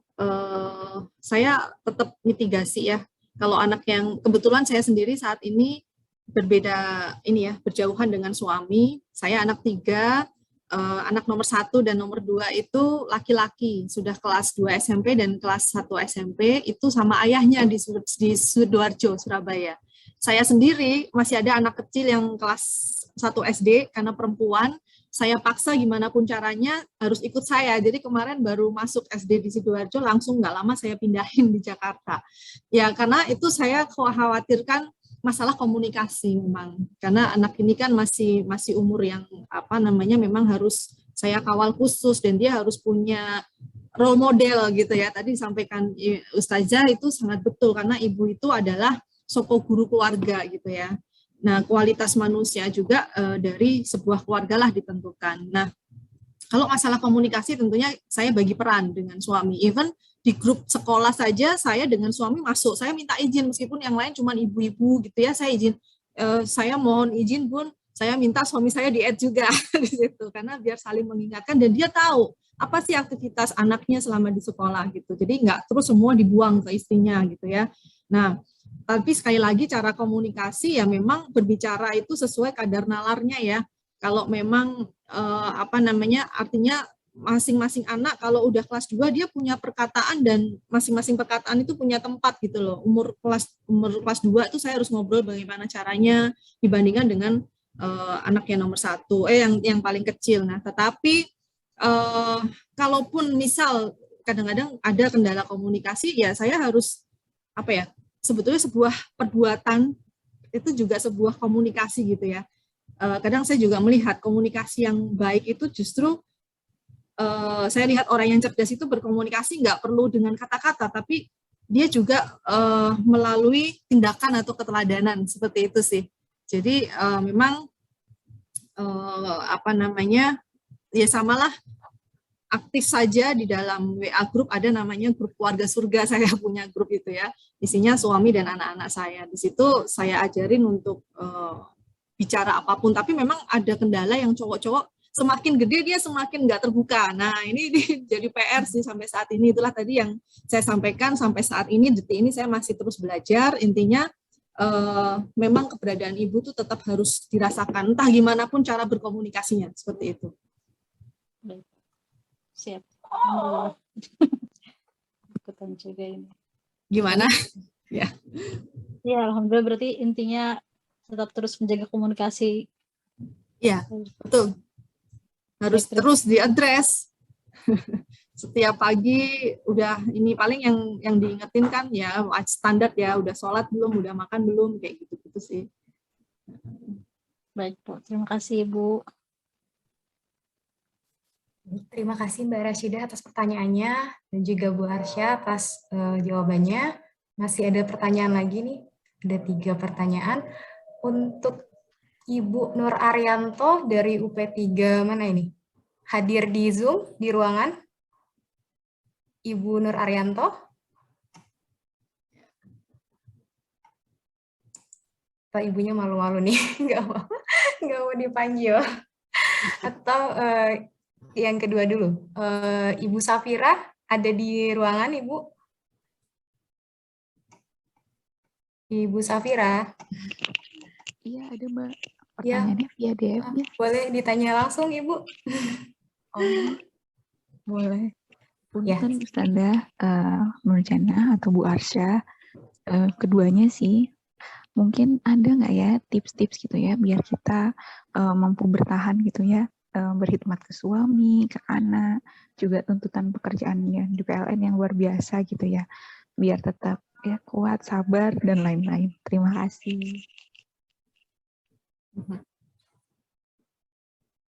B: saya tetap mitigasi ya. Kalau anak yang kebetulan saya sendiri saat ini berbeda ini ya, berjauhan dengan suami. Saya anak 3, anak nomor 1 dan nomor 2 itu laki-laki, sudah kelas 2 SMP dan kelas 1 SMP itu sama ayahnya di Sidoarjo, Surabaya. Saya sendiri masih ada anak kecil yang kelas 1 SD karena perempuan. Saya paksa gimana pun caranya harus ikut saya. Jadi kemarin baru masuk SD di Sidoarjo, langsung nggak lama saya pindahin di Jakarta. Ya karena itu saya khawatirkan masalah komunikasi memang. Karena anak ini kan masih umur yang memang harus saya kawal khusus dan dia harus punya role model gitu ya. Tadi disampaikan Ustazah itu sangat betul karena ibu itu adalah sosok guru keluarga gitu ya. Nah, kualitas manusia juga dari sebuah keluarga lah ditentukan. Nah, kalau masalah komunikasi tentunya saya bagi peran dengan suami. Even di grup sekolah saja saya dengan suami masuk. Saya minta izin meskipun yang lain cuma ibu-ibu gitu ya. Saya izin, saya mohon izin pun saya minta suami saya di-add juga di situ karena biar saling mengingatkan dan dia tahu apa sih aktivitas anaknya selama di sekolah gitu. Jadi nggak terus semua dibuang ke istrinya gitu ya. Nah, tapi sekali lagi cara komunikasi ya memang berbicara itu sesuai kadar nalarnya ya. Kalau memang artinya masing-masing anak kalau udah kelas 2 dia punya perkataan dan masing-masing perkataan itu punya tempat gitu loh. Umur kelas 2 itu saya harus ngobrol bagaimana caranya dibandingkan dengan anak yang nomor 1, yang paling kecil. Nah, tetapi kalaupun misal kadang-kadang ada kendala komunikasi, ya saya harus apa ya? Sebetulnya sebuah perbuatan itu juga sebuah komunikasi gitu ya. Kadang saya juga melihat komunikasi yang baik itu justru saya lihat orang yang cerdas itu berkomunikasi nggak perlu dengan kata-kata, tapi dia juga melalui tindakan atau keteladanan seperti itu sih. Jadi memang apa namanya, ya samalah aktif saja di dalam WA grup, ada namanya grup keluarga surga, saya punya grup itu ya, isinya suami dan anak-anak saya. Di situ saya ajarin untuk bicara apapun, tapi memang ada kendala yang cowok-cowok semakin gede dia semakin nggak terbuka. Nah ini jadi PR sih sampai saat ini. Itulah tadi yang saya sampaikan, sampai saat ini, detik ini saya masih terus belajar. Intinya memang keberadaan ibu tuh tetap harus dirasakan, entah gimana pun cara berkomunikasinya, seperti itu.
E: Baik. Siap. Ikutan juga ini.
B: Gimana?
E: Ya, alhamdulillah, berarti intinya tetap terus menjaga komunikasi.
B: Ya, betul. Harus terus diadres. Setiap pagi udah ini paling yang diingetin kan ya standar ya, udah sholat belum, udah makan belum, kayak gitu-gitu sih.
E: Baik, Bu. Terima kasih, Bu.
A: Terima kasih Mbak Rashidah atas pertanyaannya dan juga Bu Arsya atas jawabannya. Masih ada pertanyaan lagi nih, ada 3 pertanyaan. Untuk Ibu Nur Arianto dari UP3 mana ini? Hadir di Zoom, di ruangan. Ibu Nur Arianto. Atau ibunya malu-malu nih, nggak mau dipanggil. Atau yang kedua dulu, Ibu Safira ada di ruangan, Ibu? Ibu Safira.
F: Iya, ada Mbak.
A: Ya.
F: Pertanyaannya via DM ya.
A: Boleh ditanya langsung, Ibu?
F: Oh, boleh.
A: Ya.
F: Punten Ustazah Nurjana atau Bu Arsya. Keduanya sih, mungkin ada nggak ya tips-tips gitu ya, biar kita mampu bertahan gitu ya, berkhidmat ke suami, ke anak, juga tuntutan pekerjaannya di PLN yang luar biasa gitu ya, biar tetap ya kuat, sabar, dan lain-lain. Terima kasih.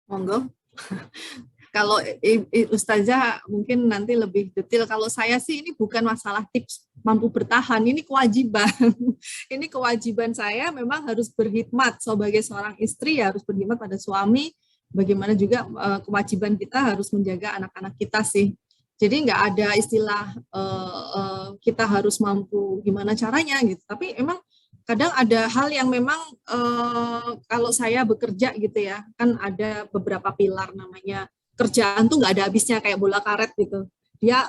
B: Monggo. Kalau Ustazah mungkin nanti lebih detail. Kalau saya sih ini bukan masalah tips mampu bertahan, ini kewajiban. Ini kewajiban saya memang harus berkhidmat sebagai seorang istri, ya harus berkhidmat pada suami. Bagaimana juga kewajiban kita harus menjaga anak-anak kita sih. Jadi nggak ada istilah kita harus mampu gimana caranya gitu. Tapi emang kadang ada hal yang memang kalau saya bekerja gitu ya, kan ada beberapa pilar, namanya kerjaan tuh nggak ada habisnya kayak bola karet gitu. Dia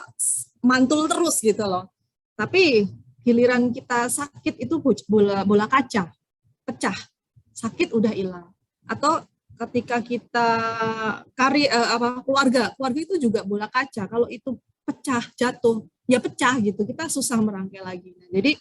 B: mantul terus gitu loh. Tapi giliran kita sakit itu bola kaca, pecah. Sakit udah hilang. Atau ketika kita keluarga itu juga bola kaca. Kalau itu pecah, jatuh, ya pecah gitu. Kita susah merangkai lagi. Nah, jadi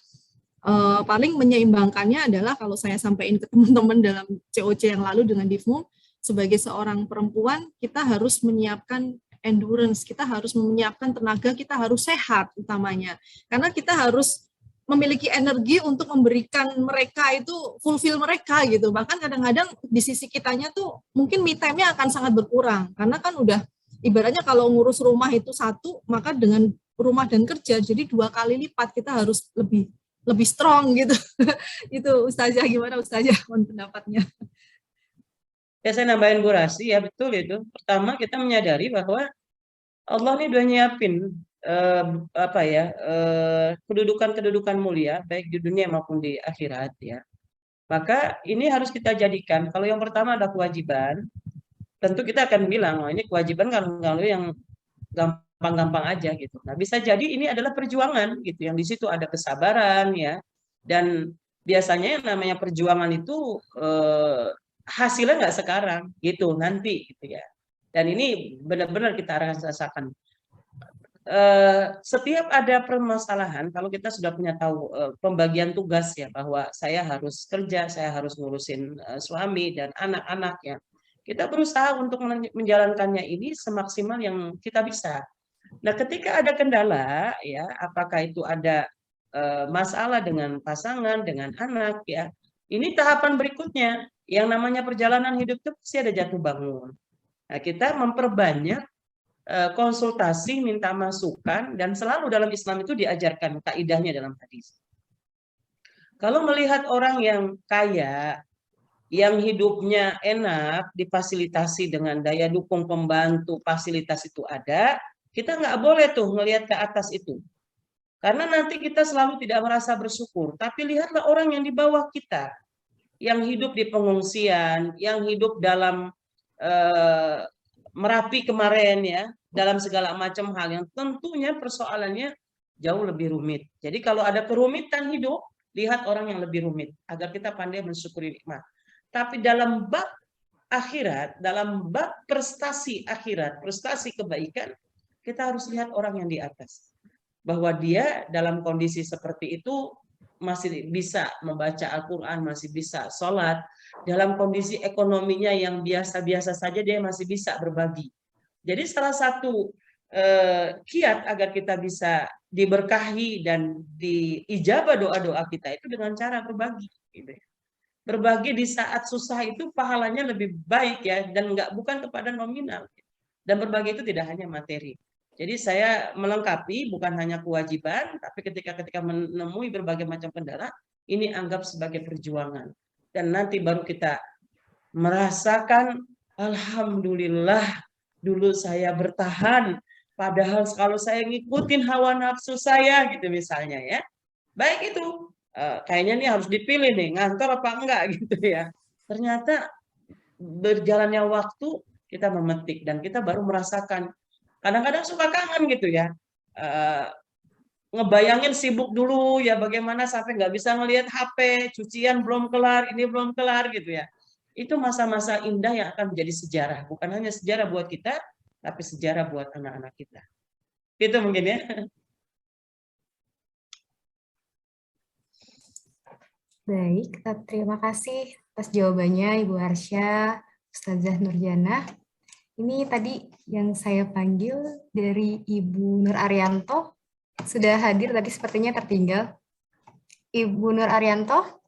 B: paling menyeimbangkannya adalah kalau saya sampaikan ke teman-teman dalam COC yang lalu dengan Divmu, sebagai seorang perempuan kita harus menyiapkan endurance, kita harus menyiapkan tenaga, kita harus sehat utamanya. Karena kita harus memiliki energi untuk memberikan mereka itu, fulfill mereka gitu. Bahkan kadang-kadang di sisi kitanya tuh mungkin me time-nya akan sangat berkurang. Karena kan udah ibaratnya kalau ngurus rumah itu satu, maka dengan rumah dan kerja jadi 2 kali lipat, kita harus lebih strong gitu. Itu Ustazah, gimana Ustazah pendapatnya?
C: Ya saya nambahin Bu Rasi, ya betul itu. Pertama kita menyadari bahwa Allah ini udah nyiapin kedudukan-kedudukan mulia baik di dunia maupun di akhirat ya. Maka ini harus kita jadikan, kalau yang pertama ada kewajiban, tentu kita akan bilang, oh ini kewajiban kalau yang gampang-gampang aja gitu. Nah, bisa jadi ini adalah perjuangan gitu, yang di situ ada kesabaran ya. Dan biasanya yang namanya perjuangan itu hasilnya nggak sekarang gitu, nanti gitu ya. Dan ini benar-benar kita rasakan. Setiap ada permasalahan, kalau kita sudah punya tahu pembagian tugas ya, bahwa saya harus kerja, saya harus ngurusin suami dan anak-anak ya, kita berusaha untuk menjalankannya ini semaksimal yang kita bisa. Nah, ketika ada kendala ya, apakah itu ada masalah dengan pasangan, dengan anak ya, ini tahapan berikutnya. Yang namanya perjalanan hidup itu pasti ada jatuh bangun. Nah, kita memperbanyak konsultasi, minta masukan, dan selalu dalam Islam itu diajarkan kaidahnya dalam hadis. Kalau melihat orang yang kaya, yang hidupnya enak, difasilitasi dengan daya dukung pembantu, fasilitas itu ada, kita nggak boleh tuh ngelihat ke atas itu. Karena nanti kita selalu tidak merasa bersyukur. Tapi lihatlah orang yang di bawah kita, yang hidup di pengungsian, yang hidup dalam Merapi kemarin ya, dalam segala macam hal yang tentunya persoalannya jauh lebih rumit. Jadi kalau ada kerumitan hidup, lihat orang yang lebih rumit agar kita pandai mensyukuri nikmat. Tapi dalam bab akhirat, dalam bab prestasi akhirat, prestasi kebaikan, kita harus lihat orang yang di atas. Bahwa dia dalam kondisi seperti itu masih bisa membaca Al-Quran, masih bisa sholat, dalam kondisi ekonominya yang biasa-biasa saja dia masih bisa berbagi. Jadi salah satu kiat agar kita bisa diberkahi dan diijabah doa-doa kita itu dengan cara berbagi. Gitu ya. Berbagi di saat susah itu pahalanya lebih baik ya, dan bukan kepada nominal. Dan berbagi itu tidak hanya materi. Jadi saya melengkapi bukan hanya kewajiban, tapi ketika menemui berbagai macam kendala, ini anggap sebagai perjuangan. Dan nanti baru kita merasakan, alhamdulillah dulu saya bertahan, padahal kalau saya ngikutin hawa nafsu saya gitu misalnya ya. Baik itu, kayaknya nih harus dipilih nih, ngantor apa enggak gitu ya. Ternyata berjalannya waktu kita memetik dan kita baru merasakan. Kadang-kadang suka kangen gitu ya, ngebayangin sibuk dulu ya bagaimana sampai nggak bisa ngelihat HP, cucian belum kelar, ini belum kelar gitu ya. Itu masa-masa indah yang akan menjadi sejarah, bukan hanya sejarah buat kita, tapi sejarah buat anak-anak kita. Itu mungkin ya.
A: Baik, terima kasih atas jawabannya Ibu Arsya, Ustazah Nurjana. Ini tadi yang saya panggil dari Ibu Nur Arianto, sudah hadir tadi sepertinya tertinggal. Ibu Nur Arianto?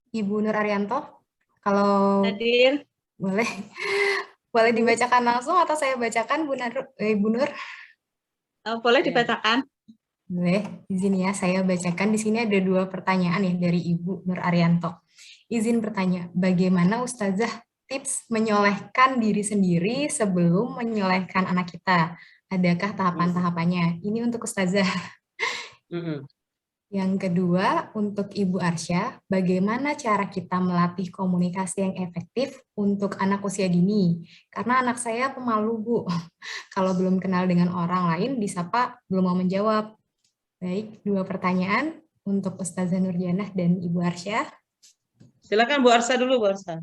A: Ibu Nur Arianto, kalau
E: Hadir.
A: boleh dibacakan langsung atau saya bacakan Ibu Nur?
E: Boleh dibacakan.
A: Boleh, izin ya saya bacakan. Di sini ada 2 pertanyaan ya dari Ibu Nur Arianto. Izin bertanya, bagaimana Ustazah tips menyolehkan diri sendiri sebelum menyolehkan anak kita? Adakah tahapan-tahapannya? Ini untuk Ustazah. Yang kedua, untuk Ibu Arsya, bagaimana cara kita melatih komunikasi yang efektif untuk anak usia dini? Karena anak saya pemalu, Bu. Kalau belum kenal dengan orang lain, disapa belum mau menjawab. Baik, 2 pertanyaan untuk Ustazah Nurjana dan Ibu Arsya.
C: Silakan Bu Arsya dulu, Bu Arsya.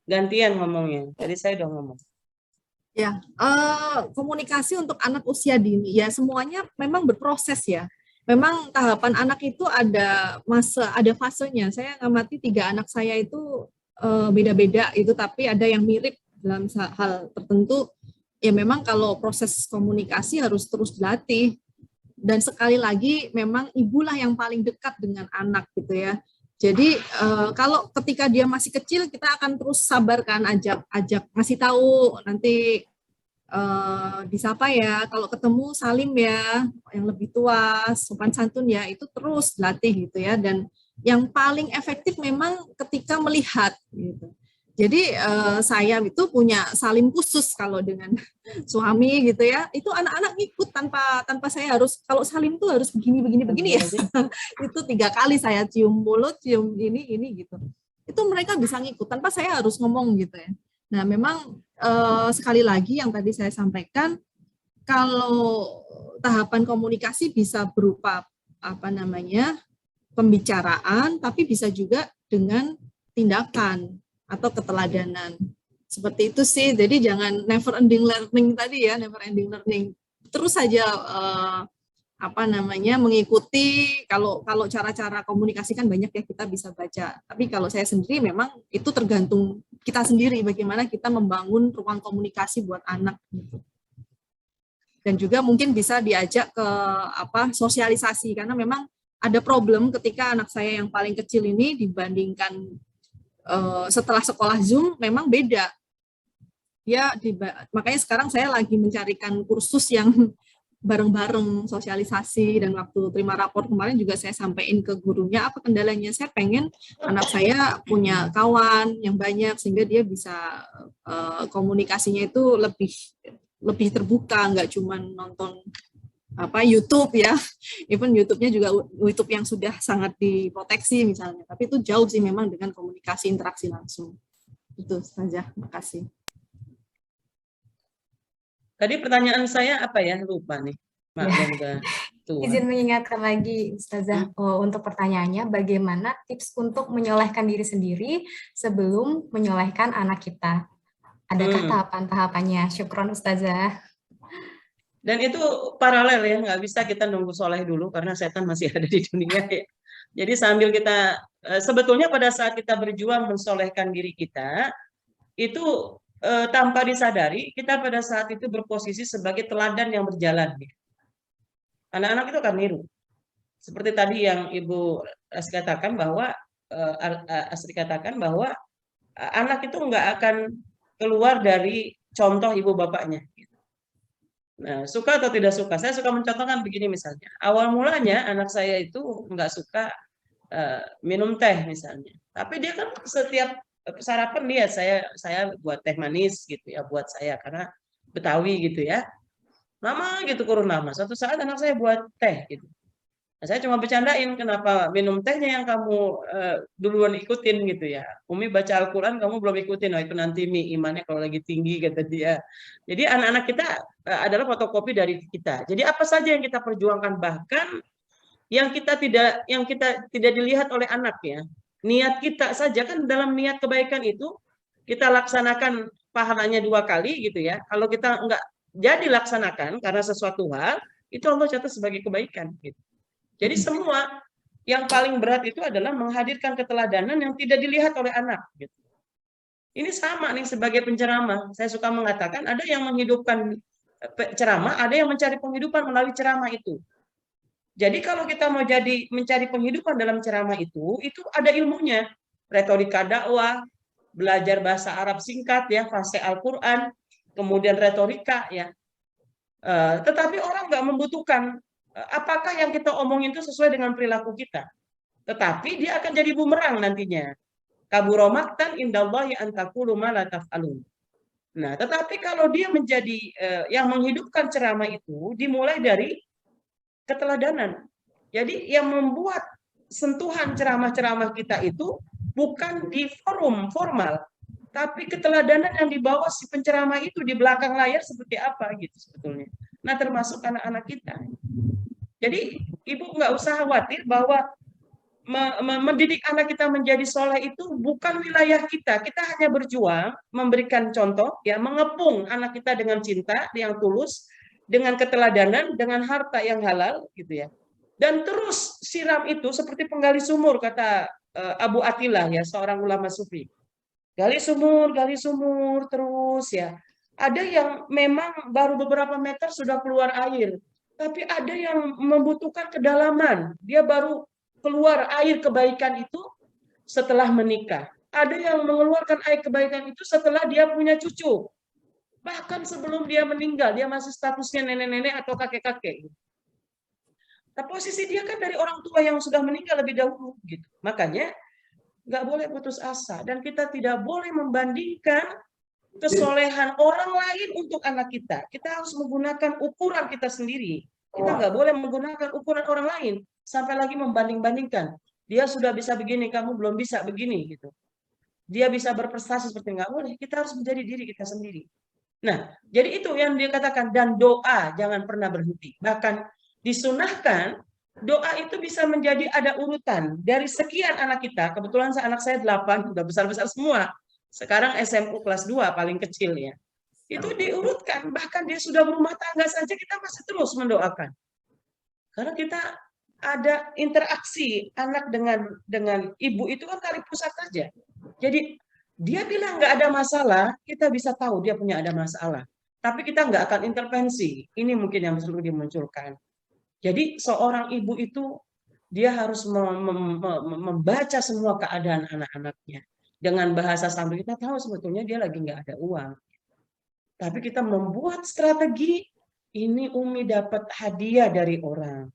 C: Gantian ngomongnya. Tadi saya udah ngomong.
B: Ya, komunikasi untuk anak usia dini ya semuanya memang berproses ya. Memang tahapan anak itu ada fasenya. Saya ngamati 3 anak saya itu beda-beda itu, tapi ada yang mirip dalam hal tertentu. Ya memang kalau proses komunikasi harus terus dilatih. Dan sekali lagi memang ibulah yang paling dekat dengan anak gitu ya. Jadi kalau ketika dia masih kecil kita akan terus sabarkan, ajak ngasih tahu nanti disapa ya, kalau ketemu salim ya, yang lebih tua, sopan santun ya, itu terus dilatih gitu ya. Dan yang paling efektif memang ketika melihat gitu. Jadi saya itu punya salim khusus kalau dengan suami gitu ya. Itu anak-anak ngikut tanpa saya harus, kalau salim tuh harus begini ya. Itu 3 kali saya cium mulut, cium ini gitu. Itu mereka bisa ngikut tanpa saya harus ngomong gitu ya. Nah, memang sekali lagi yang tadi saya sampaikan, kalau tahapan komunikasi bisa berupa pembicaraan, tapi bisa juga dengan tindakan. atau keteladanan. Seperti itu sih. Jadi jangan never ending learning tadi ya, never ending learning. Terus saja mengikuti. Kalau cara-cara komunikasi kan banyak ya, kita bisa baca. Tapi kalau saya sendiri memang itu tergantung kita sendiri bagaimana kita membangun ruang komunikasi buat anak gitu. Dan juga mungkin bisa diajak ke sosialisasi, karena memang ada problem ketika anak saya yang paling kecil ini dibandingkan setelah sekolah Zoom memang beda. Ya, makanya sekarang saya lagi mencarikan kursus yang bareng-bareng sosialisasi, dan waktu terima rapor kemarin juga saya sampaikan ke gurunya apa kendalanya. Saya pengen anak saya punya kawan yang banyak sehingga dia bisa komunikasinya itu lebih terbuka, nggak cuma nonton YouTube ya. Even YouTube-nya juga YouTube yang sudah sangat diproteksi misalnya, tapi itu jauh sih memang dengan komunikasi interaksi langsung. Itu saja, makasih.
C: Tadi pertanyaan saya apa ya? Lupa nih.
A: Izin mengingatkan lagi, Ustazah, untuk pertanyaannya, bagaimana tips untuk menyolehkan diri sendiri sebelum menyolehkan anak kita? Adakah tahapan-tahapannya? Syukron, Ustazah.
C: Dan itu paralel ya, nggak bisa kita nunggu soleh dulu karena setan masih ada di dunia ya. Jadi sambil kita, sebetulnya pada saat kita berjuang mensolehkan diri kita, itu tanpa disadari, kita pada saat itu berposisi sebagai teladan yang berjalan. Anak-anak itu akan niru. Seperti tadi yang Ibu Asri katakan bahwa anak itu nggak akan keluar dari contoh ibu bapaknya. Nah, suka atau tidak suka, saya suka mencontohkan begini misalnya. Awal mulanya anak saya itu nggak suka minum teh misalnya, tapi dia kan setiap sarapan dia saya buat teh manis gitu ya buat saya karena Betawi gitu ya. Lama gitu kurun lama. Suatu saat anak saya buat teh gitu. Nah, saya cuma bercandain, kenapa minum tehnya yang kamu duluan ikutin gitu ya. Umi baca Al-Quran kamu belum ikutin, itu nanti imannya kalau lagi tinggi kata dia. Jadi anak-anak kita adalah fotokopi dari kita. Jadi apa saja yang kita perjuangkan, bahkan yang kita tidak dilihat oleh anak ya. Niat kita saja kan, dalam niat kebaikan itu kita laksanakan pahalanya 2 kali gitu ya. Kalau kita enggak jadi laksanakan karena sesuatu hal, itu Allah catat sebagai kebaikan gitu. Jadi semua yang paling berat itu adalah menghadirkan keteladanan yang tidak dilihat oleh anak gitu. Ini sama nih sebagai penceramah. Saya suka mengatakan ada yang menghidupkan ceramah, ada yang mencari penghidupan melalui ceramah itu. Jadi kalau kita mau mencari penghidupan dalam ceramah itu ada ilmunya. Retorika dakwah, belajar bahasa Arab singkat ya, fase Al-Quran, kemudian retorika ya. Tetapi orang nggak membutuhkan apakah yang kita omongin itu sesuai dengan perilaku kita. Tetapi dia akan jadi bumerang nantinya. Kabura maqtan indallahi an taqulu ma la taf'alun. Nah, tetapi kalau dia menjadi yang menghidupkan ceramah itu dimulai dari keteladanan. Jadi yang membuat sentuhan ceramah-ceramah kita itu bukan di forum formal, tapi keteladanan yang dibawa si penceramah itu di belakang layar seperti apa gitu sebetulnya. Nah, termasuk anak-anak kita. Jadi ibu nggak usah khawatir bahwa mendidik anak kita menjadi soleh itu bukan wilayah kita. Kita hanya berjuang memberikan contoh, ya, mengepung anak kita dengan cinta yang tulus, dengan keteladanan, dengan harta yang halal, gitu ya. Dan terus siram itu seperti penggali sumur, kata Abu Athilah, ya, seorang ulama sufi. Gali sumur terus ya. Ada yang memang baru beberapa meter sudah keluar air, tapi ada yang membutuhkan kedalaman. Dia baru keluar air kebaikan itu setelah menikah. Ada yang mengeluarkan air kebaikan itu setelah dia punya cucu. Bahkan sebelum dia meninggal, dia masih statusnya nenek-nenek atau kakek-kakek. Nah, posisi dia kan dari orang tua yang sudah meninggal lebih dahulu, gitu. Makanya nggak boleh putus asa, dan kita tidak boleh membandingkan kesolehan orang lain untuk anak kita. Kita harus menggunakan ukuran kita sendiri. Kita nggak boleh menggunakan ukuran orang lain sampai lagi membanding-bandingkan. Dia sudah bisa begini, kamu belum bisa begini, gitu. Dia bisa berprestasi seperti, nggak boleh. Kita harus menjadi diri kita sendiri. Nah, jadi itu yang dia katakan, dan doa jangan pernah berhenti. Bahkan disunahkan doa itu bisa menjadi ada urutan dari sekian anak kita. Kebetulan anak saya 8, udah besar-besar semua. sekarang SMU kelas 2 paling kecil ya. Itu diurutkan, bahkan dia sudah berumah tangga saja kita masih terus mendoakan. Karena kita ada interaksi anak dengan ibu itu kan tali pusat saja. Jadi dia bilang nggak ada masalah, kita bisa tahu dia punya ada masalah. Tapi kita nggak akan intervensi. Ini mungkin yang perlu dimunculkan. Jadi seorang ibu itu dia harus membaca semua keadaan anak-anaknya. Dengan bahasa sambil kita tahu sebetulnya dia lagi nggak ada uang. Tapi kita membuat strategi, ini Umi dapat hadiah dari orang.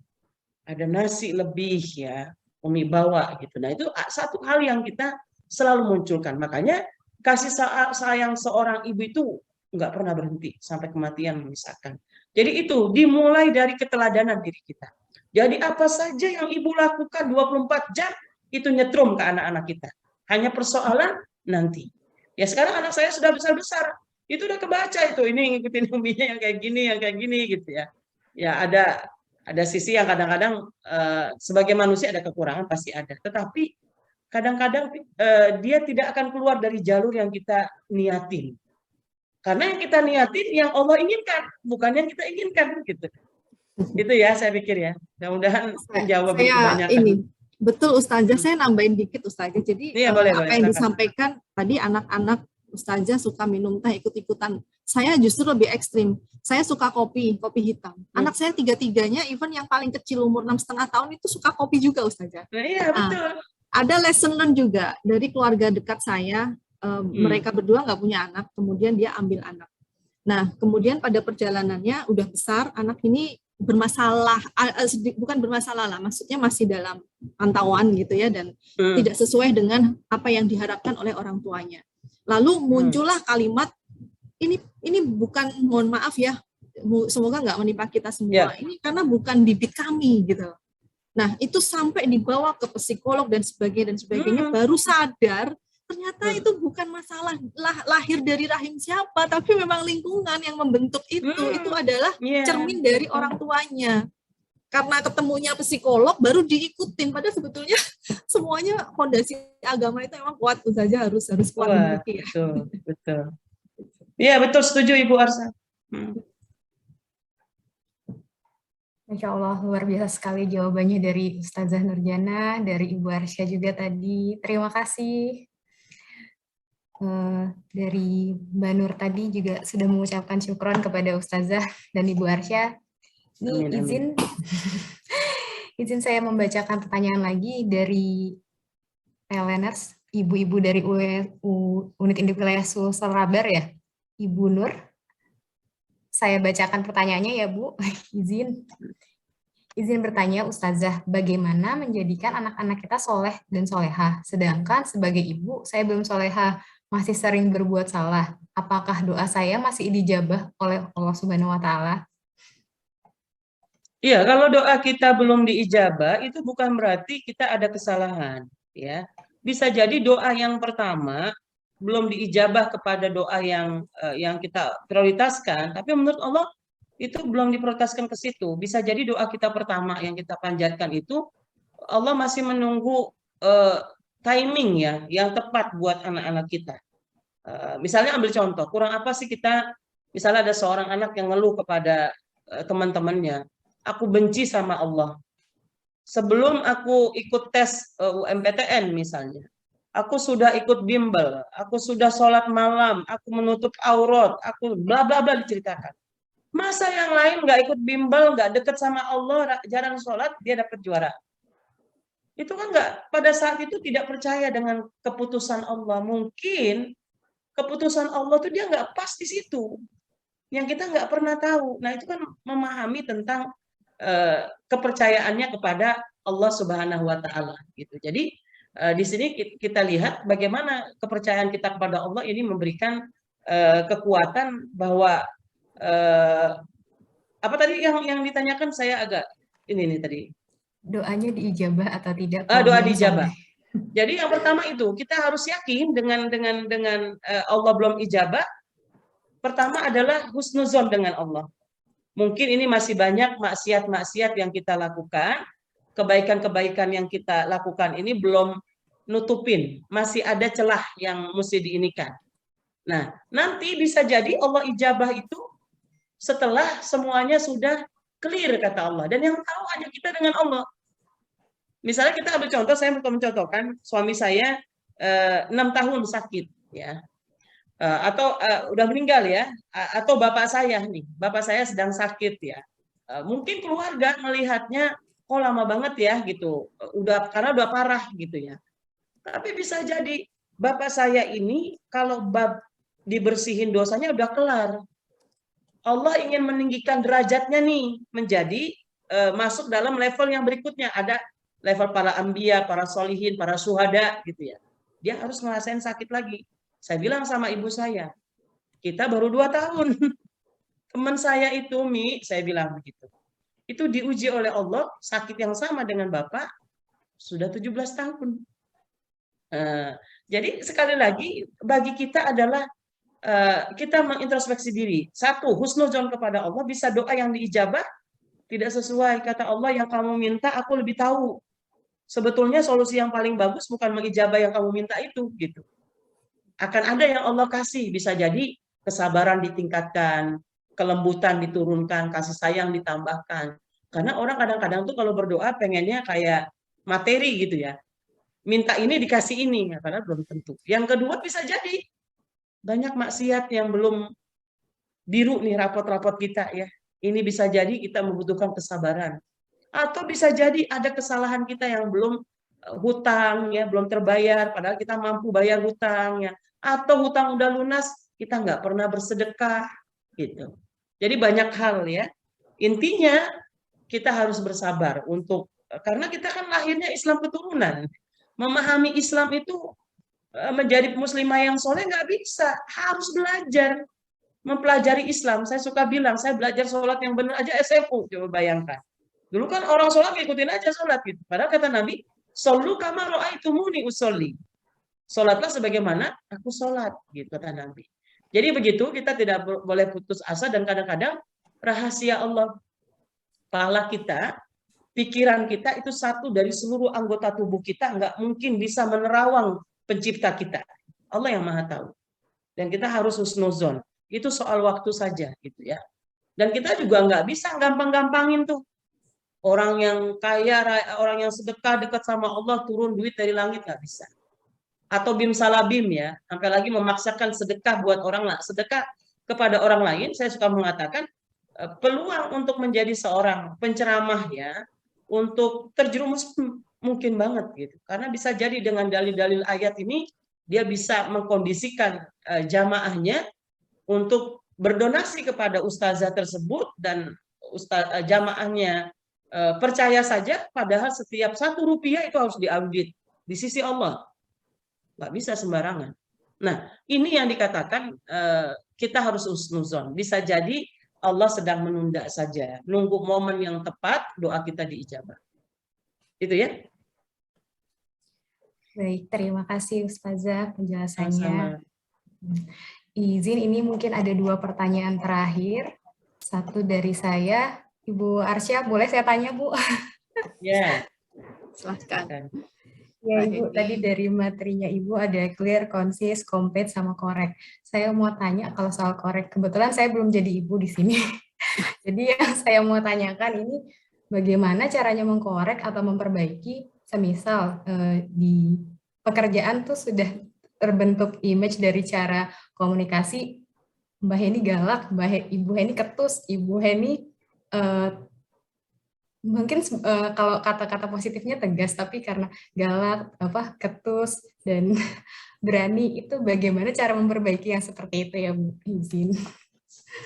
C: Ada nasi lebih ya, Umi bawa gitu. Nah itu satu hal yang kita selalu munculkan. Makanya kasih sayang seorang ibu itu nggak pernah berhenti sampai kematian memisahkan. Jadi itu dimulai dari keteladanan diri kita. Jadi apa saja yang ibu lakukan 24 jam itu nyetrum ke anak-anak kita. Hanya persoalan nanti. Ya sekarang anak saya sudah besar-besar. Itu udah kebaca itu. Ini ngikutin uminya yang kayak gini gitu ya. Ya ada sisi yang kadang-kadang sebagai manusia ada kekurangan pasti ada. Tetapi kadang-kadang dia tidak akan keluar dari jalur yang kita niatin. Karena yang kita niatin yang Allah inginkan, bukan yang kita inginkan gitu. Itu ya saya pikir ya. Mudah-mudahan menjawab banyak.
B: Ini betul Ustazah, saya nambahin dikit Ustazah. Jadi
C: boleh,
B: yang disampaikan tadi anak-anak Ustazah suka minum teh ikut-ikutan. Saya justru lebih ekstrim. Saya suka kopi hitam. Anak saya tiga-tiganya, even yang paling kecil umur 6,5 tahun itu suka kopi juga Ustazah.
C: Iya betul.
B: Ada lesson learn juga dari keluarga dekat saya. Mereka berdua nggak punya anak, kemudian dia ambil anak. Nah, kemudian pada perjalanannya udah besar, anak ini bermasalah, bukan bermasalah lah, maksudnya masih dalam pantauan gitu ya, dan tidak sesuai dengan apa yang diharapkan oleh orang tuanya. Lalu muncullah kalimat, ini bukan, mohon maaf ya, semoga nggak menimpa kita semua, ini karena bukan bibit kami gitu. Nah, itu sampai dibawa ke psikolog dan sebagainya, baru sadar ternyata itu bukan masalah lahir dari rahim siapa, tapi memang lingkungan yang membentuk itu adalah cermin dari orang tuanya. Karena ketemunya psikolog baru diikutin, padahal sebetulnya semuanya fondasi agama itu memang kuat saja, harus kuat. Ya.
C: Betul. Iya betul, setuju Ibu Arsa.
A: Masya Allah, luar biasa sekali jawabannya dari Ustazah Nurjana, dari Ibu Arsya juga tadi. Terima kasih. Dari Mbak Nur tadi juga sudah mengucapkan syukron kepada Ustazah dan Ibu Arsya. Ini izin saya membacakan pertanyaan lagi dari LNers, ibu-ibu dari Unit Induk Wilayah Sulsel Rabar ya, Ibu Nur. Saya bacakan pertanyaannya ya Bu, izin bertanya Ustazah, bagaimana menjadikan anak-anak kita soleh dan solehah, sedangkan sebagai ibu saya belum solehah, masih sering berbuat salah. Apakah doa saya masih dijabah oleh Allah Subhanahu wa Ta'ala?
C: Iya, kalau doa kita belum diijabah itu bukan berarti kita ada kesalahan, ya. Bisa jadi doa yang pertama belum diijabah kepada doa yang kita prioritaskan, tapi menurut Allah itu belum diprioritaskan ke situ. Bisa jadi doa kita pertama yang kita panjatkan itu Allah masih menunggu timing ya yang tepat buat anak-anak kita. Misalnya ambil contoh, kurang apa sih kita, misalnya ada seorang anak yang ngeluh kepada teman-temannya, aku benci sama Allah. Sebelum aku ikut tes UMPTN misalnya, aku sudah ikut bimbel, aku sudah sholat malam, aku menutup aurat, aku bla bla bla diceritakan. Masa yang lain nggak ikut bimbel, nggak deket sama Allah, jarang sholat, dia dapat juara. Itu kan nggak, pada saat itu tidak percaya dengan keputusan Allah. Mungkin keputusan Allah itu dia nggak pas di situ, yang kita nggak pernah tahu. Nah itu kan memahami tentang kepercayaannya kepada Allah Subhanahu Wa Taala gitu. Jadi di sini kita lihat bagaimana kepercayaan kita kepada Allah ini memberikan kekuatan bahwa apa tadi yang ditanyakan, saya agak ini tadi.
A: Doanya diijabah atau tidak?
C: Doa diijabah. Jadi yang pertama itu kita harus yakin dengan Allah belum ijabah. Pertama adalah husnuzon dengan Allah. Mungkin ini masih banyak maksiat-maksiat yang kita lakukan, kebaikan-kebaikan yang kita lakukan ini belum nutupin, masih ada celah yang mesti diinikan. Nah, nanti bisa jadi Allah ijabah itu setelah semuanya sudah clear kata Allah. Dan yang tahu hanya kita dengan Allah. Misalnya kita ambil contoh, saya mau mencontohkan suami saya 6 tahun sakit, ya, atau udah meninggal ya, atau bapak saya nih, bapak saya sedang sakit ya. Mungkin keluarga melihatnya kok lama banget ya gitu, karena udah parah gitu ya. Tapi bisa jadi bapak saya ini kalau dibersihin dosanya udah kelar. Allah ingin meninggikan derajatnya nih menjadi masuk dalam level yang berikutnya. Ada level para anbiya, para solihin, para syuhada gitu ya. Dia harus ngerasain sakit lagi. Saya bilang sama ibu saya, kita baru 2 tahun. Teman saya itu, Mi, saya bilang begitu. Itu diuji oleh Allah, sakit yang sama dengan Bapak, sudah 17 tahun. Jadi sekali lagi, bagi kita adalah kita mengintrospeksi diri. Satu, husnuzon kepada Allah, bisa doa yang diijabah, tidak sesuai. Kata Allah, yang kamu minta, aku lebih tahu. Sebetulnya solusi yang paling bagus bukan mengijabah yang kamu minta itu, gitu. Akan ada yang Allah kasih, bisa jadi kesabaran ditingkatkan, kelembutan diturunkan, kasih sayang ditambahkan. Karena orang kadang-kadang tuh kalau berdoa pengennya kayak materi gitu ya. Minta ini dikasih ini, ya, padahal belum tentu. Yang kedua bisa jadi banyak maksiat yang belum biru nih rapot-rapot kita ya. Ini bisa jadi kita membutuhkan kesabaran. Atau bisa jadi ada kesalahan kita yang belum hutang ya, belum terbayar padahal kita mampu bayar hutang ya. Atau hutang udah lunas, kita nggak pernah bersedekah gitu. Jadi banyak hal ya. Intinya kita harus bersabar untuk karena kita kan lahirnya Islam keturunan. Memahami Islam itu menjadi muslimah yang soleh nggak bisa, harus belajar mempelajari Islam. Saya suka bilang, saya belajar sholat yang benar aja SMU, coba bayangkan. Dulu kan orang sholat ngikutin aja sholat gitu. Padahal kata Nabi, "Shollu kama ra'aitumuni usolli." Sholatlah sebagaimana aku sholat, gitu kata Nabi. Jadi begitu, kita tidak boleh putus asa dan kadang-kadang rahasia Allah, pahala kita, pikiran kita itu satu dari seluruh anggota tubuh kita, nggak mungkin bisa menerawang pencipta kita. Allah yang maha tahu. Dan kita harus husnuzon. Itu soal waktu saja gitu ya. Dan kita juga nggak bisa gampang-gampangin tuh. Orang yang kaya, orang yang sedekah dekat sama Allah turun duit dari langit nggak bisa. Atau bim salabim ya, sampai lagi memaksakan sedekah buat orang lain. Sedekah kepada orang lain, saya suka mengatakan peluang untuk menjadi seorang penceramah ya, untuk terjerumus mungkin banget gitu. Karena bisa jadi dengan dalil-dalil ayat ini dia bisa mengkondisikan jamaahnya untuk berdonasi kepada ustazah tersebut dan jamaahnya percaya saja, padahal setiap 1 rupiah itu harus diaudit di sisi Allah, nggak bisa sembarangan. Nah, ini yang dikatakan kita harus husnuzon. Bisa jadi Allah sedang menunda saja, nunggu momen yang tepat doa kita diijabah. Itu ya.
A: Baik, terima kasih Ustazah penjelasannya.
C: Sama-sama.
A: Izin ini mungkin ada 2 pertanyaan terakhir. Satu dari saya, Ibu Arsya, boleh saya tanya, Bu?
C: Ya,
B: Silahkan.
A: Ya, Ibu, tadi dari materinya Ibu ada clear, concise, complete, sama korek. Saya mau tanya kalau soal korek, kebetulan saya belum jadi Ibu di sini. Jadi yang saya mau tanyakan ini, bagaimana caranya mengkorek atau memperbaiki, semisal di pekerjaan tuh sudah terbentuk image dari cara komunikasi, Mbak Heni galak, Ibu Heni ketus, Ibu Heni mungkin kalau kata-kata positifnya tegas, tapi karena galak, ketus, dan berani, itu bagaimana cara memperbaiki yang seperti itu ya, Bu? Izin.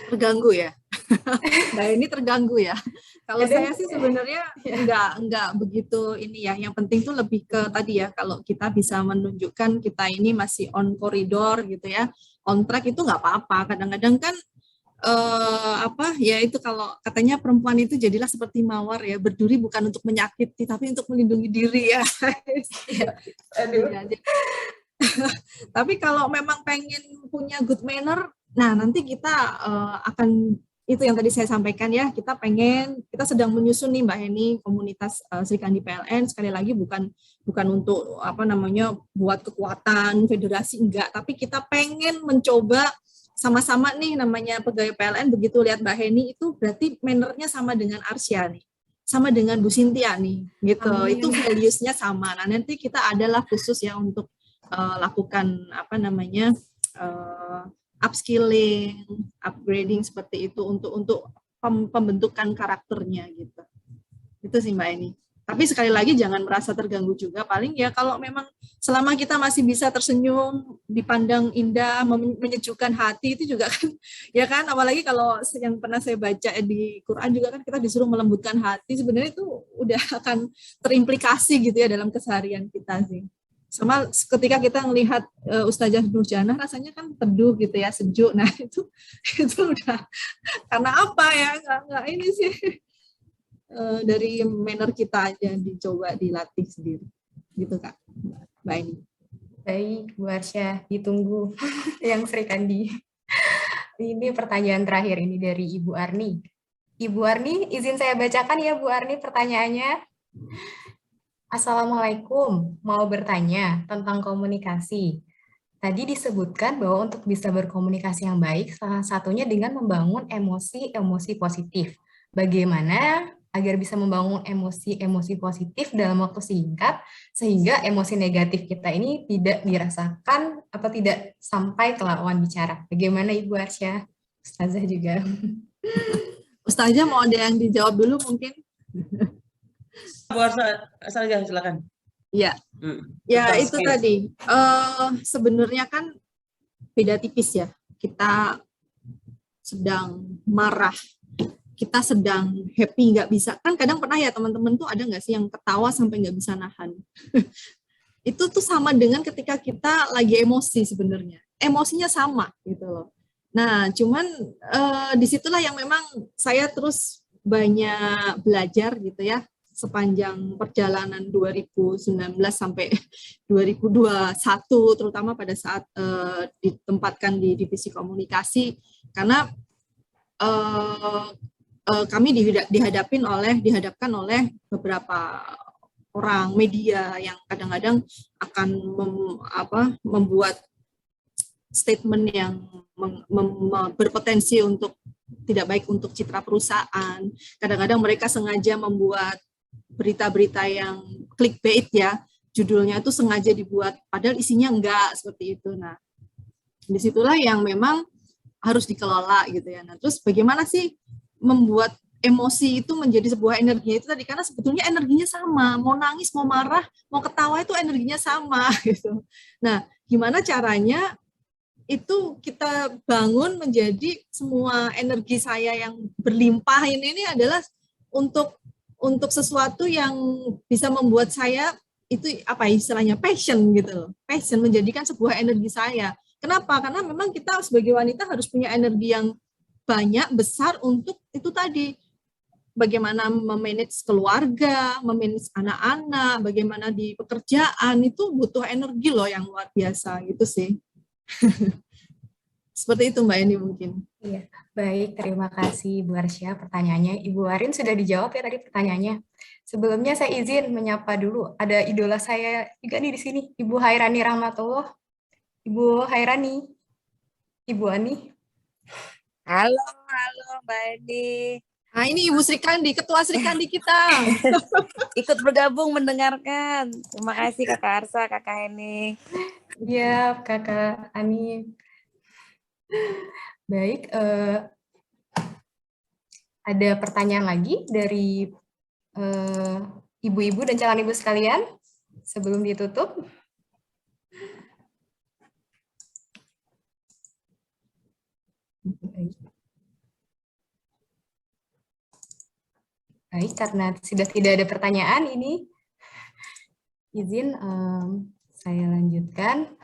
B: Terganggu ya? Mbak ini terganggu ya? Kalau saya sih sebenarnya enggak begitu ini ya. Yang penting tuh lebih ke tadi ya, kalau kita bisa menunjukkan kita ini masih on koridor gitu ya, on track itu nggak apa-apa. Kadang-kadang kan ya itu kalau katanya perempuan itu jadilah seperti mawar ya, berduri bukan untuk menyakiti tapi untuk melindungi diri ya. Aduh. Tapi kalau memang pengen punya good manner, nah nanti kita akan itu yang tadi saya sampaikan ya, kita sedang menyusun nih Mbak Heni komunitas Sri Kandi PLN, sekali lagi bukan untuk buat kekuatan federasi, enggak, tapi kita pengen mencoba sama-sama nih, namanya pegawai PLN, begitu lihat Mbak Heni itu berarti mannernya sama dengan Arsya nih, sama dengan Bu Sintia nih, gitu.
A: Amin.
B: Itu values-nya sama. Nah, nanti kita adalah khusus ya untuk lakukan upskilling, upgrading seperti itu untuk pembentukan karakternya gitu. Itu sih Mbak Eni. Tapi sekali lagi jangan merasa terganggu juga. Paling ya kalau memang selama kita masih bisa tersenyum, dipandang indah, menyejukkan hati, itu juga kan, ya kan, apalagi kalau yang pernah saya baca di Quran juga kan kita disuruh melembutkan hati, sebenarnya itu udah akan terimplikasi gitu ya dalam keseharian kita sih. Sama ketika kita melihat Ustazah Nurjannah, rasanya kan teduh gitu ya, sejuk. Nah itu udah karena apa ya, nggak ini sih, dari manner kita aja dicoba dilatih sendiri gitu Kak, Mbak Eni.
A: Baik, Bu Arsya, ditunggu yang Sri Kandi. Ini pertanyaan terakhir ini dari Ibu Arni. Ibu Arni, izin saya bacakan ya Bu Arni pertanyaannya. Assalamualaikum, mau bertanya tentang komunikasi. Tadi disebutkan bahwa untuk bisa berkomunikasi yang baik, salah satunya dengan membangun emosi-emosi positif. Bagaimana agar bisa membangun emosi-emosi positif dalam waktu singkat, sehingga emosi negatif kita ini tidak dirasakan atau tidak sampai ke lawan bicara. Bagaimana Ibu Arsya? Ustazah juga.
B: Ustazah mau ada yang dijawab dulu mungkin?
C: Saja silakan.
B: Iya, ya itu tadi. Sebenarnya kan beda tipis ya. Kita sedang marah, kita sedang happy, nggak bisa. Kan kadang pernah ya teman-teman tuh ada nggak sih yang ketawa sampai nggak bisa nahan. Itu tuh sama dengan ketika kita lagi emosi sebenarnya. Emosinya sama gitu loh. Nah, cuman disitulah yang memang saya terus banyak belajar gitu ya, sepanjang perjalanan 2019 sampai 2021, terutama pada saat ditempatkan di divisi komunikasi, karena kami dihadapkan oleh beberapa orang media yang kadang-kadang akan membuat statement yang berpotensi untuk tidak baik untuk citra perusahaan. Kadang-kadang mereka sengaja membuat berita-berita yang clickbait ya, judulnya itu sengaja dibuat, padahal isinya enggak seperti itu. Nah, disitulah yang memang harus dikelola gitu ya. Nah, terus bagaimana sih membuat emosi itu menjadi sebuah energi itu tadi, karena sebetulnya energinya sama, mau nangis, mau marah, mau ketawa itu energinya sama gitu. Nah, gimana caranya itu kita bangun menjadi semua energi saya yang berlimpah ini adalah untuk sesuatu yang bisa membuat saya itu apa istilahnya passion gitu loh. Passion menjadikan sebuah energi saya. Kenapa? Karena memang kita sebagai wanita harus punya energi yang banyak, besar untuk itu tadi. Bagaimana memanage keluarga, memanage anak-anak, bagaimana di pekerjaan, itu butuh energi loh yang luar biasa gitu sih. Seperti itu Mbak Eni mungkin.
A: Iya, baik, terima kasih Bu Arsya pertanyaannya. Ibu Arin sudah dijawab ya tadi pertanyaannya. Sebelumnya saya izin menyapa dulu, ada idola saya juga nih di sini, Ibu Hairani Rahmatullah. Ibu Hairani, Ibu Ani.
G: Halo Mbak Eni.
B: Nah ini Ibu Sri Kandi, Ketua Sri Kandi kita.
G: Ikut bergabung mendengarkan. Terima kasih Kakak Arsa, Kakak Eni.
A: Iya, Kakak Ani. Baik, ada pertanyaan lagi dari ibu-ibu dan calon ibu sekalian sebelum ditutup. Baik, karena sudah tidak ada pertanyaan ini, izin saya lanjutkan.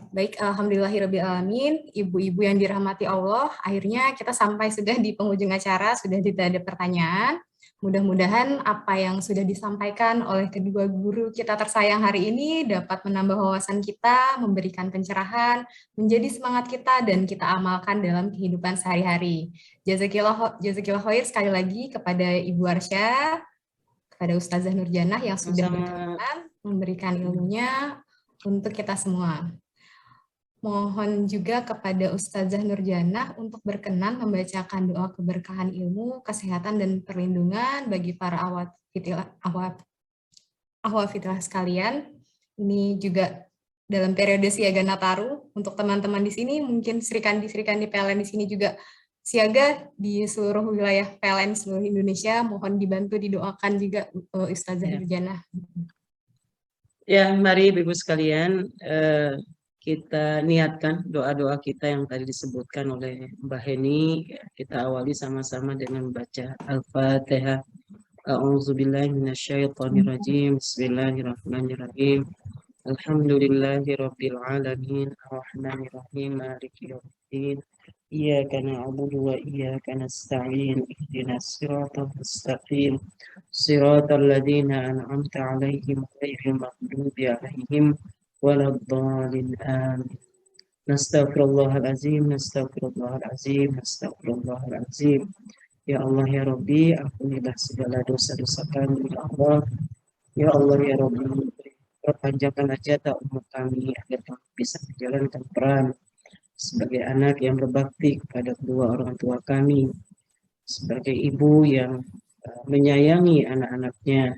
A: Baik, alhamdulillahirrabbilalamin, ibu-ibu yang dirahmati Allah, akhirnya kita sampai sudah di penghujung acara, sudah tidak ada pertanyaan. Mudah-mudahan apa yang sudah disampaikan oleh kedua guru kita tersayang hari ini dapat menambah wawasan kita, memberikan pencerahan, menjadi semangat kita, dan kita amalkan dalam kehidupan sehari-hari. Jazakillah khair sekali lagi kepada Ibu Arsya, kepada Ustazah Nurjanah yang sudah berkenan memberikan ilmunya untuk kita semua. Mohon juga kepada Ustazah Nurjanah untuk berkenan membacakan doa keberkahan ilmu, kesehatan, dan perlindungan bagi para ahwafidillah sekalian. Ini juga dalam periode siaga Nataru. Untuk teman-teman di sini, mungkin Srikandi PLN di sini juga siaga di seluruh wilayah PLN seluruh Indonesia. Mohon dibantu didoakan juga Ustazah Nurjanah.
C: Ya, mari Ibu sekalian, kita niatkan doa-doa kita yang tadi disebutkan oleh Mbak Heni. Kita awali sama-sama dengan baca Al-Fatihah. A'udzubillahi minasyaitonirrajim. Bismillahirrahmanirrahim. Alhamdulillahirabbil alamin. Arrahmanirrahim. Maliki yaumiddin. Iyyaka na'budu wa iyyaka nasta'in. Ihdinas siratal mustaqim. Siratal ladzina an'amta 'alaihim ghairil maghdubi 'alaihim waladhdallin. Amin. Nastaghfirullahalazim, nastaghfirullahalazim, nastaghfirullahalazim. Ya Allah ya Rabbi, ampunilah segala dosa-dosa kami ya Allah. Ya Allah ya Rabbi, perpanjangkanlah jatah umur kami agar kami bisa menjalankan peran sebagai anak yang berbakti kepada kedua orang tua kami, sebagai ibu yang menyayangi anak-anaknya,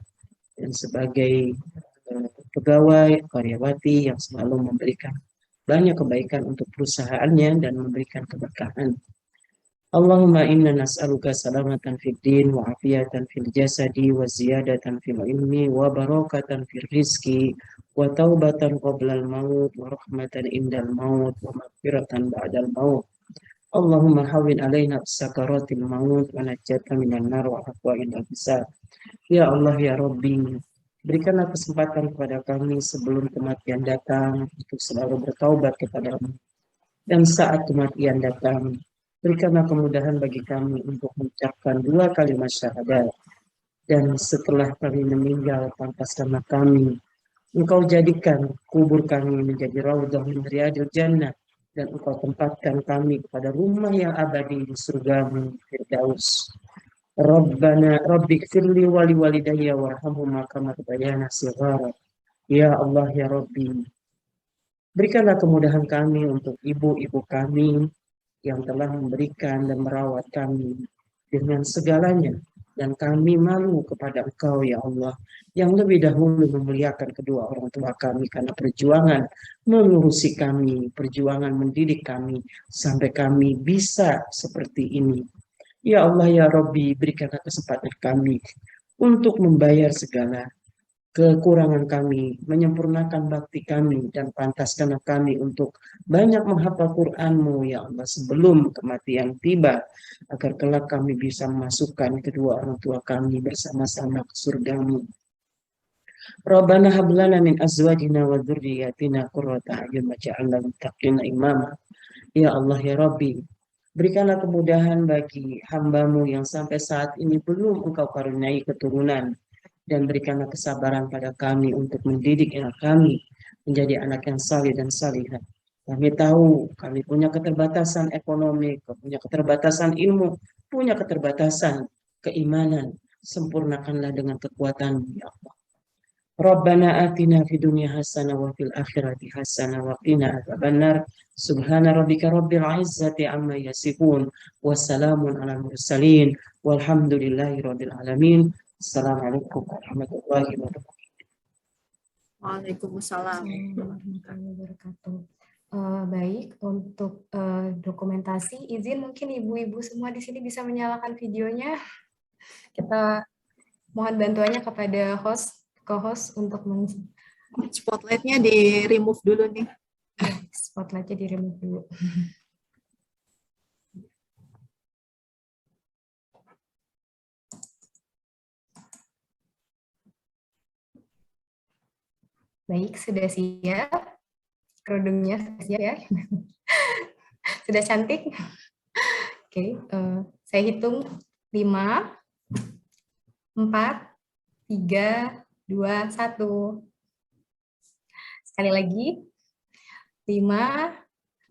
C: dan sebagai pegawai karyawati yang selalu memberikan banyak kebaikan untuk perusahaannya dan memberikan keberkahan. Allahumma inna nas'aluka salamatan fid din wa afiyatan fil jasadi wa ziyadatan fil ilmi wa barakatan fil rizki wa taubatan qoblal maut wa rahmatan indal maut wa maghfiratan ba'dal maut. Allahumma hawwin alaina sakaratil maut wa najjata minan nar wa afwa indal hisab. Ya Allah ya Rabbi, berikanlah kesempatan kepada kami sebelum kematian datang untuk selalu bertaubat kepadamu. Dan saat kematian datang, berikanlah kemudahan bagi kami untuk mengucapkan 2 kalimat syahadat. Dan setelah kami meninggal, pantaskanlah kami. Engkau jadikan kubur kami menjadi raudhah min riyadil jannah. Dan engkau tempatkan kami kepada rumah yang abadi di surgamu Firdaus. Rabbana rabbighfirli wa liwalidayya warhamhuma kama rabbayana shighara. Ya Allah ya Rabbi, berikanlah kemudahan kami untuk ibu-ibu kami yang telah memberikan dan merawat kami dengan segalanya, dan kami malu kepada Engkau ya Allah yang lebih dahulu memuliakan kedua orang tua kami karena perjuangan mengurusi kami, perjuangan mendidik kami sampai kami bisa seperti ini. Ya Allah ya Rabbi, berikanlah kesempatan kami untuk membayar segala kekurangan kami, menyempurnakan bakti kami, dan pantaskanlah kami untuk banyak menghafal Qur'an-Mu ya Allah sebelum kematian tiba, agar kelak kami bisa memasukkan kedua orang tua kami bersama-sama ke surga-Mu. Rabbana hab lana min azwajina wa dzurriyyatina qurrata a'yun waj'alna lil muttaqina imama. Ya Allah ya Rabbi, berikanlah kemudahan bagi hamba-Mu yang sampai saat ini belum Engkau karuniai keturunan, dan berikanlah kesabaran pada kami untuk mendidik anak kami menjadi anak yang salih dan salihah. Kami tahu kami punya keterbatasan ekonomi, punya keterbatasan ilmu, punya keterbatasan keimanan. Sempurnakanlah dengan kekuatan-Mu ya Allah. Rabbana atina fid dunya hasanah wa fil akhirati hasanah wa qina adzabannar. Subhana rabbika rabbil izzati amma yasifun wa salamun alal mursalin walhamdulillahi rabbil alamin. Assalamualaikum warahmatullahi wabarakatuh.
B: Waalaikumsalam
A: warahmatullahi wabarakatuh. Baik, untuk dokumentasi, izin mungkin ibu-ibu semua di sini bisa menyalakan videonya. Kita mohon bantuannya kepada co-host untuk
B: spotlightnya di remove dulu nih.
A: Spotlightnya di remove dulu. Baik, sudah siap. Kerudungnya sudah siap ya. Sudah cantik. Oke, saya hitung 5, 4, 3, 2, 1. Sekali lagi. 5,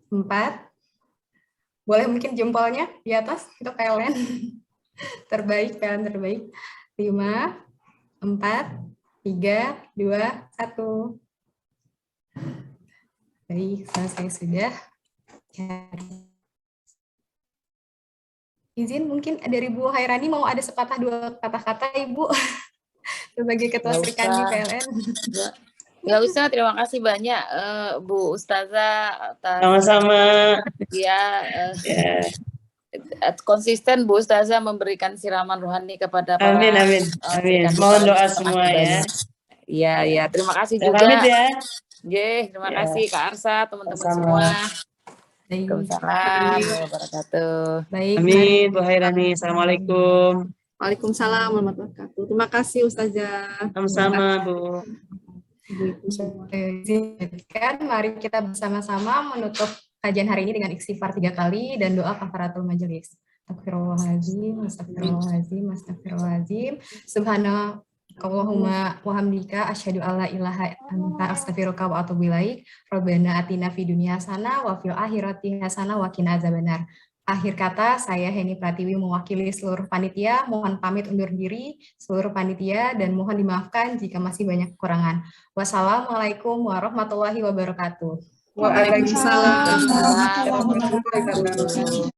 A: 4. Boleh mungkin jempolnya di atas untuk PLN. Terbaik, PLN terbaik. 5, 4, 3, 2, 1. Baik, selesai sudah. Izin mungkin dari Bu Hairani mau ada sepatah dua kata-kata Ibu sebagai Ketua
G: Nggak
A: Sri Kandi
G: usah.
A: PLN.
G: Nggak usah, terima kasih banyak Bu Ustazah atas
C: Sama-sama.
G: ya konsisten Bu Ustazah memberikan siraman rohani kepada para
C: Amin, amin,
G: Sri
C: amin.
G: Kandi
C: Mohon
G: PLN.
C: doa
G: Terima
C: semua
G: kasih
C: ya.
G: banyak. Iya, ya, terima kasih
C: Saya
G: juga.
C: pamit ya.
G: Terima
C: Ya.
G: kasih Kak Arsa, teman-teman
C: Sama-sama.
G: semua.
A: Baik.
G: Waalaikumsalam warahmatullahi wabarakatuh.
A: Baik,
C: Amin, Bu Hairani. Assalamualaikum.
B: Waalaikumsalam warahmatullahi wabarakatuh. Terima kasih Ustazah.
C: Sama-sama, Bu.
B: Ibu-ibu semua.
A: Mari kita bersama-sama menutup kajian hari ini dengan istighfar 3 kali dan doa kafaratul majelis. Astagfirullahaladzim, astagfirullahaladzim, astagfirullahaladzim. Subhanakallahumma wa hamdika asyhadu alla ilaha anta astaghfiruka wa atubu ilaik. Rabbana atina fid dunya hasanah wa fil akhirati hasanah wa qina adzabannar. Akhir kata, saya Heni Pratiwi mewakili seluruh panitia, mohon pamit undur diri seluruh panitia dan mohon dimaafkan jika masih banyak kekurangan. Wassalamualaikum warahmatullahi wabarakatuh.
B: Waalaikumsalam.
G: Waalaikumsalam warahmatullahi wabarakatuh.